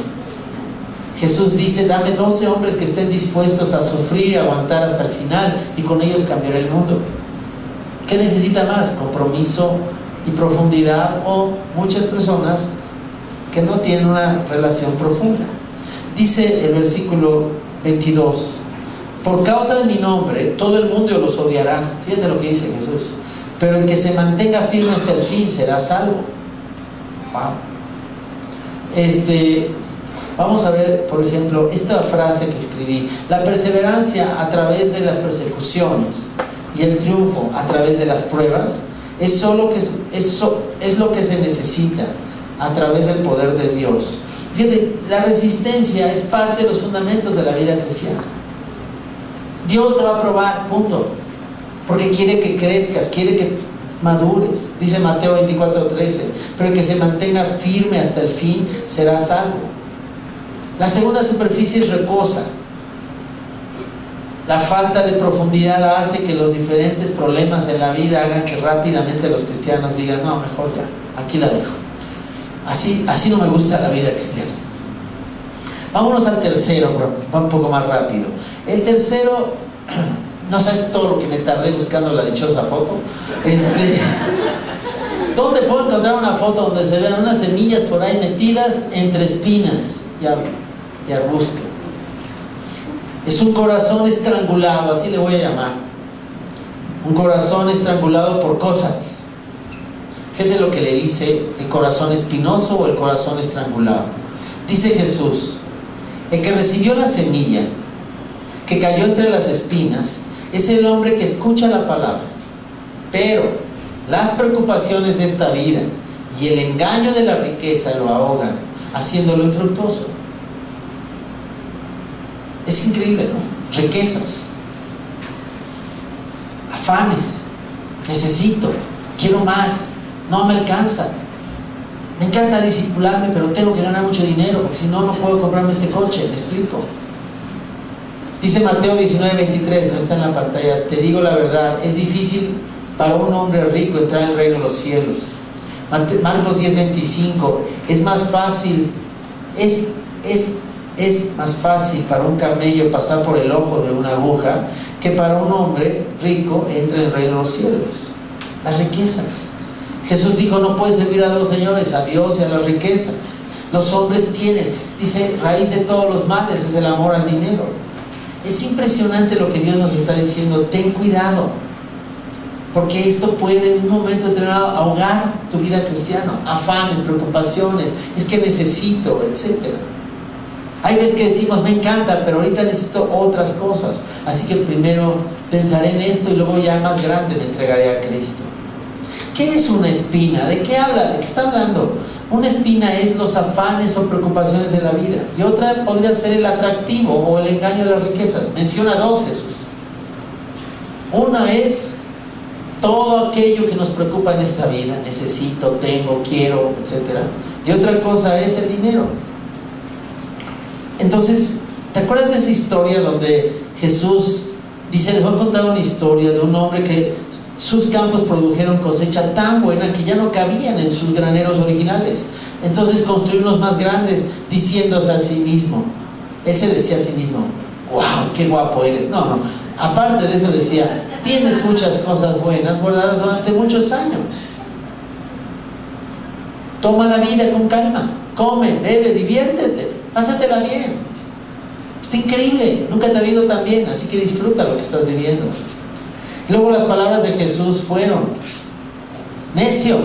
Jesús dice, dame 12 hombres que estén dispuestos a sufrir y aguantar hasta el final, y con ellos cambiaré el mundo. ¿Qué necesita más? Compromiso y profundidad, o muchas personas que no tienen una relación profunda. Dice el versículo 22, por causa de mi nombre, todo el mundo los odiará. Fíjate lo que dice Jesús. Pero el que se mantenga firme hasta el fin será salvo. Wow. Vamos a ver, por ejemplo, esta frase que escribí. La perseverancia a través de las persecuciones y el triunfo a través de las pruebas es lo que se necesita a través del poder de Dios. Fíjate, la resistencia es parte de los fundamentos de la vida cristiana. Dios te va a probar, punto. Porque quiere que crezcas, quiere que madures. Dice Mateo 24:13, pero el que se mantenga firme hasta el fin será salvo. La segunda superficie es rocosa. La falta de profundidad hace que los diferentes problemas en la vida hagan que rápidamente los cristianos digan, no, mejor ya, aquí la dejo. Así no me gusta la vida cristiana. Vámonos al tercero, va un poco más rápido. El tercero, no sabes todo lo que me tardé buscando la dichosa foto. ¿Dónde puedo encontrar una foto donde se vean unas semillas por ahí metidas entre espinas y arbusto? Es un corazón estrangulado, así le voy a llamar. Un corazón estrangulado por cosas. Fíjate lo que le dice el corazón espinoso o el corazón estrangulado. Dice Jesús, el que recibió la semilla, que cayó entre las espinas, es el hombre que escucha la palabra, pero las preocupaciones de esta vida y el engaño de la riqueza lo ahogan, haciéndolo infructuoso. Es increíble, ¿no? Riquezas, afanes, necesito, quiero más, no me alcanza. Me encanta discipularme, pero tengo que ganar mucho dinero, porque si no, no puedo comprarme este coche. ¿Me explico? Dice Mateo 19:23, no está en la pantalla, te digo la verdad, es difícil para un hombre rico entrar en el reino de los cielos. Marcos 10:25, es más fácil para un camello pasar por el ojo de una aguja que para un hombre rico entre en el reino de los cielos. Las riquezas. Jesús dijo, no puedes servir a dos señores, a Dios y a las riquezas. Los hombres tienen, dice, raíz de todos los males es el amor al dinero. Es impresionante lo que Dios nos está diciendo. Ten cuidado, porque esto puede en un momento determinado ahogar tu vida cristiana. Afanes, preocupaciones, es que necesito, etc. Hay veces que decimos, me encanta, pero ahorita necesito otras cosas, así que primero pensaré en esto y luego ya más grande me entregaré a Cristo. ¿Qué es una espina? ¿De qué habla? ¿De qué está hablando? Una espina es los afanes o preocupaciones de la vida, y otra podría ser el atractivo o el engaño de las riquezas. Menciona dos Jesús. Una es todo aquello que nos preocupa en esta vida, necesito, tengo, quiero, etc. Y otra cosa es el dinero. Entonces, ¿te acuerdas de esa historia donde Jesús dice, les voy a contar una historia de un hombre que sus campos produjeron cosecha tan buena que ya no cabían en sus graneros originales? Entonces construyó unos más grandes, diciéndose a sí mismo, él se decía a sí mismo, wow, qué guapo eres. No, aparte de eso decía, tienes muchas cosas buenas guardadas durante muchos años. Toma la vida con calma, come, bebe, diviértete, pásatela bien. Está increíble, nunca te ha ido tan bien, así que disfruta lo que estás viviendo. Luego las palabras de Jesús fueron, necio,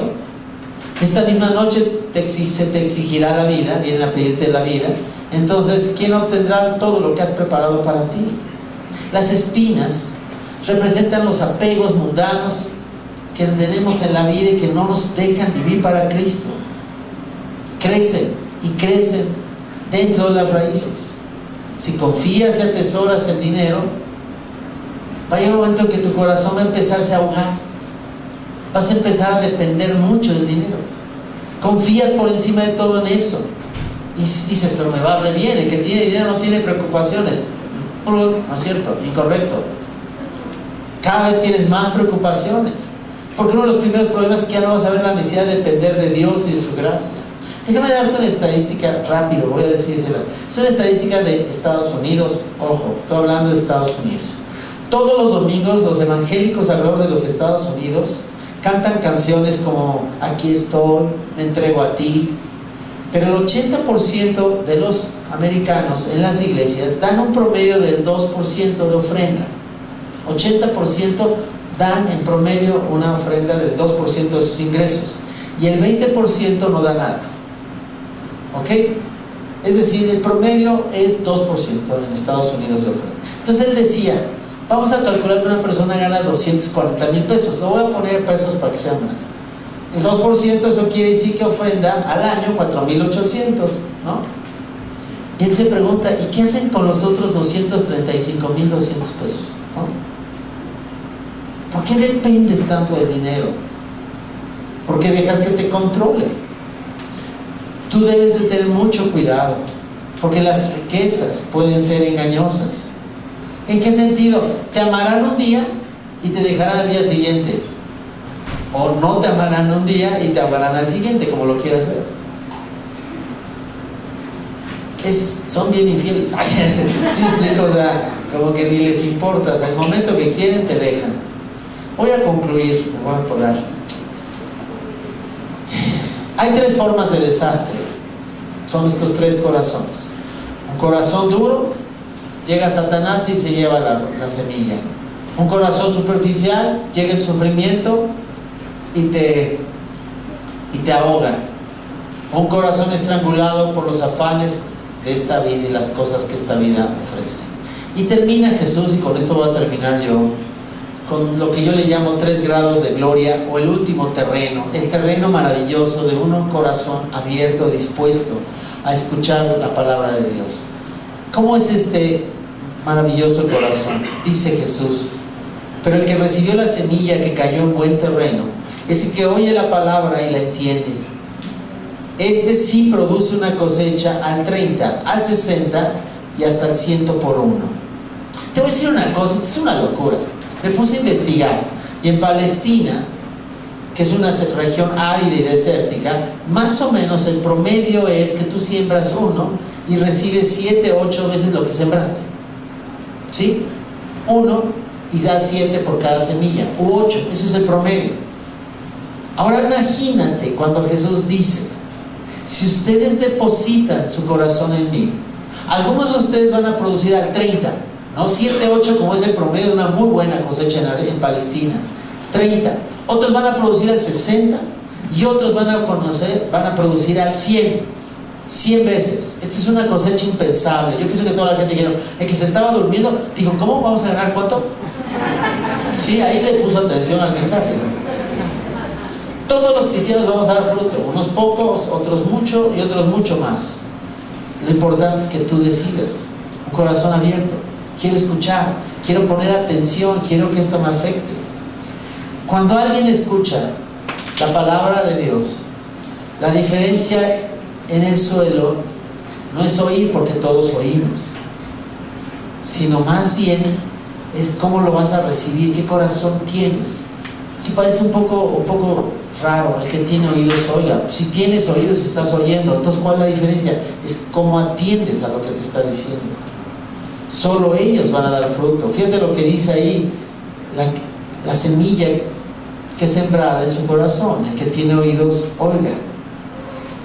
esta misma noche se te exigirá la vida, vienen a pedirte la vida, entonces ¿quién obtendrá todo lo que has preparado para ti? Las espinas representan los apegos mundanos que tenemos en la vida y que no nos dejan vivir para Cristo. Crecen y crecen dentro de las raíces. Si confías y atesoras el dinero, va a llegar un momento en que tu corazón va a empezarse a ahogar. Vas a empezar a depender mucho del dinero. Confías por encima de todo en eso. Y dices, pero me va re bien, el que tiene dinero no tiene preocupaciones. No es cierto, incorrecto. Cada vez tienes más preocupaciones. Porque uno de los primeros problemas es que ya no vas a ver la necesidad de depender de Dios y de su gracia. Déjame darte una estadística rápido, voy a decírselas. Es una estadística de Estados Unidos, ojo, estoy hablando de Estados Unidos. Todos los domingos los evangélicos alrededor de los Estados Unidos cantan canciones como Aquí estoy, me entrego a ti. Pero el 80% de los americanos en las iglesias dan un promedio del 2% de ofrenda. 80% dan en promedio una ofrenda del 2% de sus ingresos. Y el 20% no da nada. ¿Ok? Es decir, el promedio es 2% en Estados Unidos de ofrenda. Entonces él decía, vamos a calcular que una persona gana 240,000 pesos. Lo voy a poner en pesos para que sea más. El 2% eso quiere decir que ofrenda al año 4,800, ¿no? Y él se pregunta, ¿y qué hacen con los otros 235,200 pesos? ¿No? ¿Por qué dependes tanto del dinero? ¿Por qué dejas que te controle? Tú debes de tener mucho cuidado, porque las riquezas pueden ser engañosas. ¿En qué sentido? Te amarán un día y te dejarán al día siguiente. O no te amarán un día y te amarán al siguiente, como lo quieras ver. Son bien infieles. ¿Sí me explico? O sea, como que ni les importa. O sea, el momento que quieren te dejan. Voy a concluir, me voy a apurar. Hay 3 formas de desastre. Son estos 3 corazones. Un corazón duro, llega Satanás y se lleva la semilla. Un corazón superficial, llega el sufrimiento y te ahoga. Un corazón estrangulado por los afanes de esta vida y las cosas que esta vida ofrece. Y termina Jesús, y con esto voy a terminar yo, con lo que yo le llamo 3 grados de gloria, o el último terreno, el terreno maravilloso de un corazón abierto, dispuesto a escuchar la palabra de Dios. ¿Cómo es este maravilloso corazón? Dice Jesús, pero el que recibió la semilla que cayó en buen terreno es el que oye la palabra y la entiende. Este sí produce una cosecha al 30, al 60 y hasta el 100 por 1. Te voy a decir una cosa, esto es una locura. Me puse a investigar, y en Palestina, que es una región árida y desértica, más o menos el promedio es que tú siembras 1 y recibes 7, 8 veces lo que sembraste. ¿Sí? 1 y da 7 por cada semilla, u 8, ese es el promedio. Ahora imagínate cuando Jesús dice, si ustedes depositan su corazón en mí, algunos de ustedes van a producir al 30, no 7, 8 como es el promedio de una muy buena cosecha en Palestina, 30. Otros van a producir al 60 y otros van a producir al 100 veces. Esta es una cosecha impensable. Yo pienso que toda la gente dijeron, el que se estaba durmiendo dijo, ¿cómo vamos a ganar cuánto? Sí, ahí le puso atención al mensaje, ¿no? Todos los cristianos vamos a dar fruto, unos pocos, otros mucho y otros mucho más. Lo importante es que tú decidas, un corazón abierto. Quiero escuchar, quiero poner atención, quiero que esto me afecte. Cuando alguien escucha la palabra de Dios, la diferencia en el suelo no es oír, porque todos oímos, sino más bien es cómo lo vas a recibir, qué corazón tienes. Que parece un poco raro, el que tiene oídos oiga. Si tienes oídos estás oyendo. Entonces, ¿cuál es la diferencia? Es cómo atiendes a lo que te está diciendo. Solo ellos van a dar fruto. Fíjate lo que dice ahí, la semilla que es sembrada en su corazón. El que tiene oídos oiga.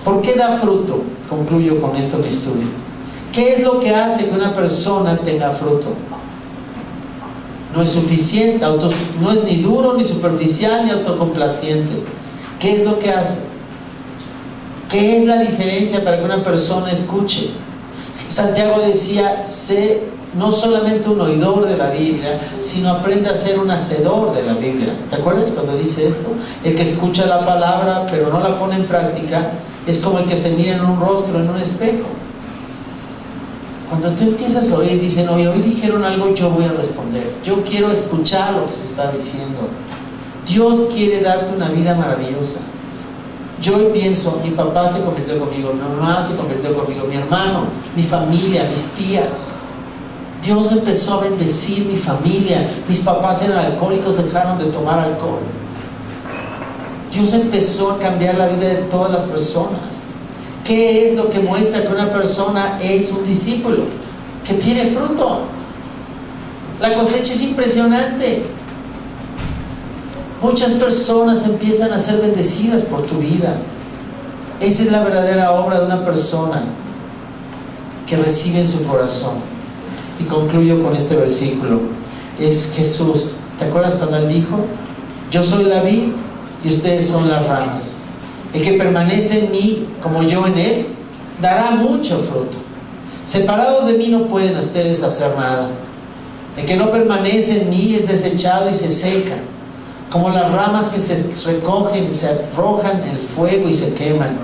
¿Por qué da fruto? Concluyo con esto mi estudio. ¿Qué es lo que hace que una persona tenga fruto? No es suficiente, no es ni duro, ni superficial, ni autocomplaciente. ¿Qué es lo que hace? ¿Qué es la diferencia para que una persona escuche? Santiago decía, sé no solamente un oidor de la Biblia, sino aprende a ser un hacedor de la Biblia. ¿Te acuerdas cuando dice esto? El que escucha la palabra pero no la pone en práctica es como el que se mira en un rostro, en un espejo. Cuando tú empiezas a oír, dicen, oye, hoy dijeron algo, yo voy a responder. Yo quiero escuchar lo que se está diciendo. Dios quiere darte una vida maravillosa. Yo hoy pienso, mi papá se convirtió conmigo, mi mamá se convirtió conmigo, mi hermano, mi familia, mis tías. Dios empezó a bendecir mi familia. Mis papás eran alcohólicos, dejaron de tomar alcohol. Dios empezó a cambiar la vida de todas las personas. ¿Qué es lo que muestra que una persona es un discípulo? Que tiene fruto. La cosecha es impresionante. Muchas personas empiezan a ser bendecidas por tu vida. Esa es la verdadera obra de una persona que recibe en su corazón. Y concluyo con este versículo. Es Jesús. ¿Te acuerdas cuando Él dijo: yo soy la vid y ustedes son las ramas? El que permanece en mí como yo en Él, dará mucho fruto. Separados de mí no pueden ustedes hacer nada. El que no permanece en mí es desechado y se seca, como las ramas que se recogen, se arrojan en el fuego y se queman.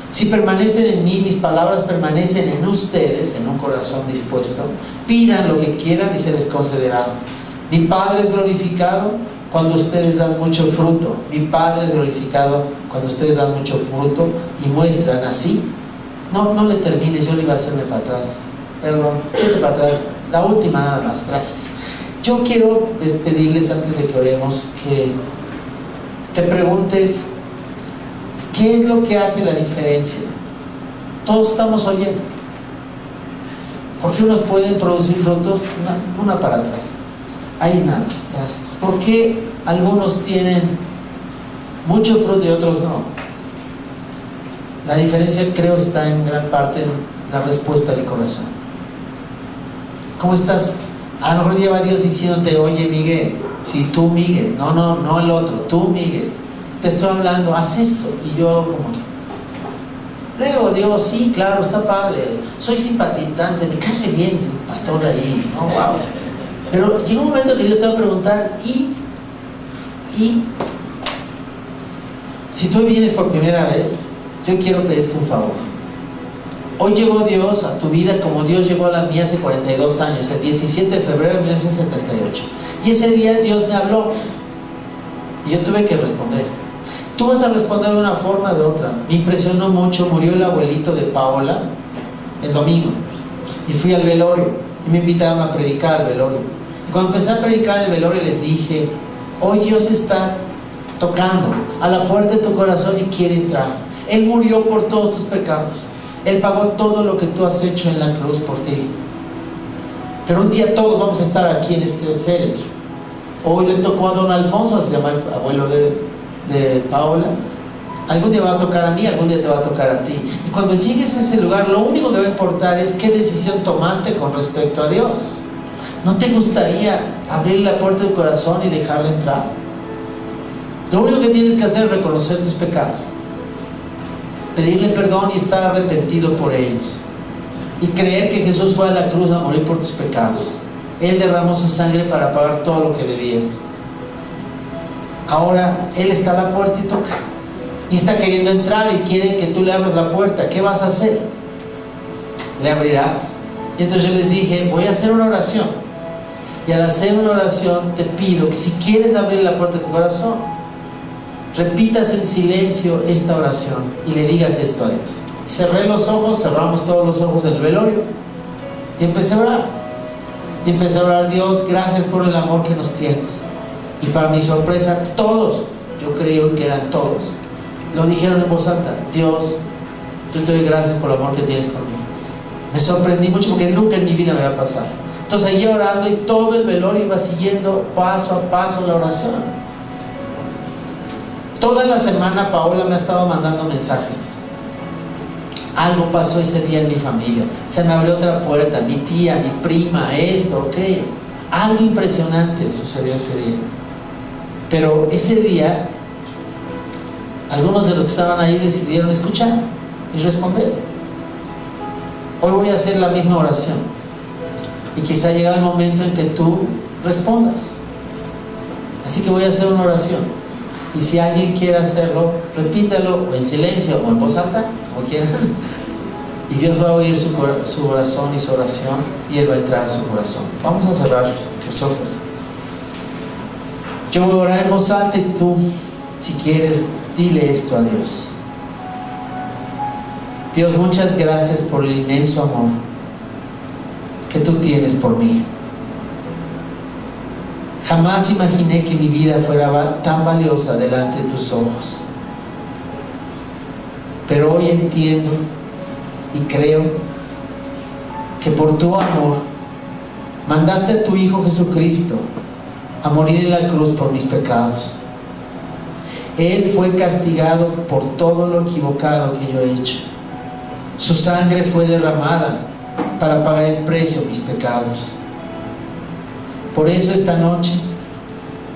Si permanecen en mí, mis palabras permanecen en ustedes, en un corazón dispuesto, pidan lo que quieran y se les concederá. Mi Padre es glorificado cuando ustedes dan mucho fruto. Mi Padre es glorificado cuando ustedes dan mucho fruto y muestran así. No le termines, yo le iba a hacerme para atrás. Perdón, vete para atrás. La última nada más, gracias. Yo quiero despedirles antes de que oremos, que te preguntes, ¿qué es lo que hace la diferencia? Todos estamos oyendo. ¿Por qué unos pueden producir frutos? Una para atrás. Ahí nada más, gracias. ¿Por qué algunos tienen mucho fruto y otros no? La diferencia, creo, está en gran parte en la respuesta del corazón. ¿Cómo estás? A lo mejor lleva Dios diciéndote: oye, Miguel, si tú, Miguel, no el otro, tú, Miguel, te estoy hablando, haz esto. Y yo como que, luego Dios, sí, claro, está padre, soy simpatizante, me cae bien el pastor ahí, ¿no? Wow. Pero llega un momento que Dios te va a preguntar: ¿y? Si tú vienes por primera vez, yo quiero pedirte un favor. Hoy llegó Dios a tu vida como Dios llegó a la mía hace 42 años, el 17 de febrero de 1978. Y ese día Dios me habló y yo tuve que responder. Tú vas a responder de una forma o de otra. Me impresionó mucho, murió el abuelito de Paola el domingo y fui al velorio y me invitaron a predicar al velorio. Y cuando empecé a predicar el velorio les dije: hoy Dios está tocando a la puerta de tu corazón y quiere entrar. Él murió por todos tus pecados. Él pagó todo lo que tú has hecho en la cruz por ti. Pero un día todos vamos a estar aquí en este féretro. Hoy le tocó a don Alfonso, se llama el abuelo de Paola. Algún día va a tocar a mí, algún día te va a tocar a ti. Y cuando llegues a ese lugar, lo único que va a importar es qué decisión tomaste con respecto a Dios. ¿No te gustaría abrir la puerta del corazón y dejarle entrar? Lo único que tienes que hacer es reconocer tus pecados, pedirle perdón y estar arrepentido por ellos, y creer que Jesús fue a la cruz a morir por tus pecados. Él derramó su sangre para pagar todo lo que debías. Ahora Él está a la puerta y toca, y está queriendo entrar y quiere que tú le abras la puerta. ¿Qué vas a hacer? Le abrirás. Y entonces yo les dije: voy a hacer una oración, y al hacer una oración te pido que si quieres abrir la puerta de tu corazón, repitas en silencio esta oración y le digas esto a Dios. Cerré los ojos, cerramos todos los ojos del velorio y empecé a orar. Y empecé a orar: Dios, gracias por el amor que nos tienes. Y para mi sorpresa, todos, yo creo que eran todos, lo dijeron en voz alta: Dios, yo te doy gracias por el amor que tienes por mí. Me sorprendí mucho porque nunca en mi vida me va a pasar. Entonces seguí orando y todo el velorio iba siguiendo paso a paso la oración. Toda la semana Paola me ha estado mandando mensajes. Algo pasó ese día en mi familia. Se me abrió otra puerta, mi tía, mi prima, esto, aquello. Algo impresionante sucedió ese día. Pero ese día, algunos de los que estaban ahí decidieron escuchar y responder. Hoy voy a hacer la misma oración. Y quizá llega el momento en que tú respondas. Así que voy a hacer una oración. Y si alguien quiere hacerlo, repítalo, o en silencio o en voz alta, como quieran. Y Dios va a oír su corazón y su oración, y Él va a entrar a su corazón. Vamos a cerrar los ojos. Yo voy a orar en voz alta y tú, si quieres, dile esto a Dios. Dios, muchas gracias por el inmenso amor que tú tienes por mí. Jamás imaginé que mi vida fuera tan valiosa delante de tus ojos. Pero hoy entiendo y creo que por tu amor mandaste a tu Hijo Jesucristo a morir en la cruz por mis pecados. Él fue castigado por todo lo equivocado que yo he hecho. Su sangre fue derramada para pagar el precio de mis pecados. Por eso esta noche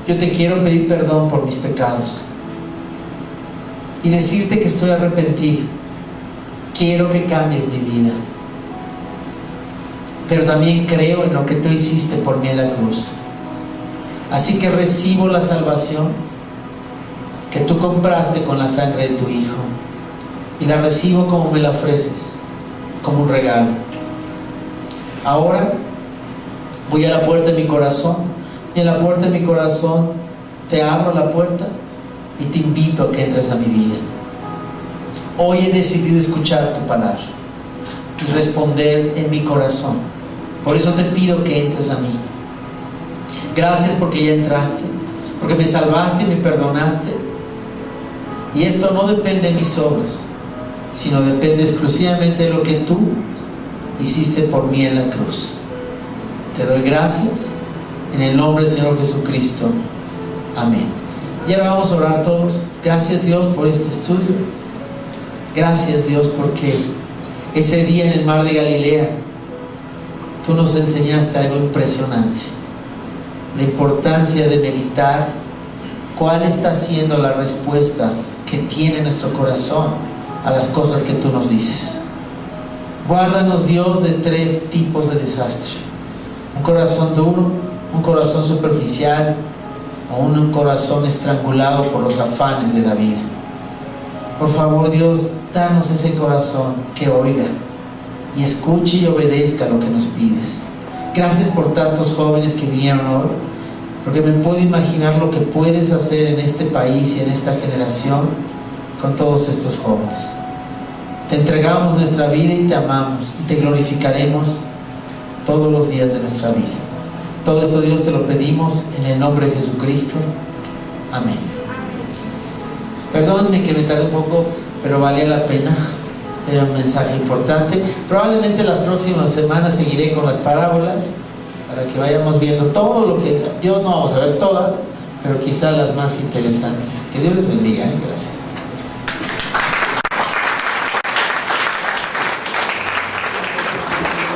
yo te quiero pedir perdón por mis pecados y decirte que estoy arrepentido. Quiero que cambies mi vida, pero también creo en lo que tú hiciste por mí en la cruz. Así que recibo la salvación que tú compraste con la sangre de tu Hijo y la recibo como me la ofreces, como un regalo. Ahora voy a la puerta de mi corazón y en la puerta de mi corazón te abro la puerta y te invito a que entres a mi vida. Hoy he decidido escuchar tu palabra y responder en mi corazón. Por eso te pido que entres a mí. Gracias porque ya entraste, porque me salvaste y me perdonaste. Y esto no depende de mis obras, sino depende exclusivamente de lo que tú hiciste por mí en la cruz. Te doy gracias en el nombre del Señor Jesucristo. Amén. Y ahora vamos a orar todos. Gracias Dios por este estudio. Gracias Dios porque ese día en el mar de Galilea tú nos enseñaste algo impresionante. La importancia de meditar cuál está siendo la respuesta que tiene nuestro corazón a las cosas que tú nos dices. Guárdanos Dios de 3 tipos de desastre: un corazón duro, un corazón superficial o un corazón estrangulado por los afanes de la vida. Por favor Dios, danos ese corazón que oiga y escuche y obedezca lo que nos pides. Gracias por tantos jóvenes que vinieron hoy, porque me puedo imaginar lo que puedes hacer en este país y en esta generación con todos estos jóvenes. Te entregamos nuestra vida y te amamos y te glorificaremos todos los días de nuestra vida. Todo esto Dios te lo pedimos en el nombre de Jesucristo. Amén. Perdónenme que me tardé un poco, pero valía la pena. Era un mensaje importante. Probablemente las próximas semanas seguiré con las parábolas para que vayamos viendo todo lo que Dios, no vamos a ver todas, pero quizá las más interesantes. Que Dios les bendiga. Gracias.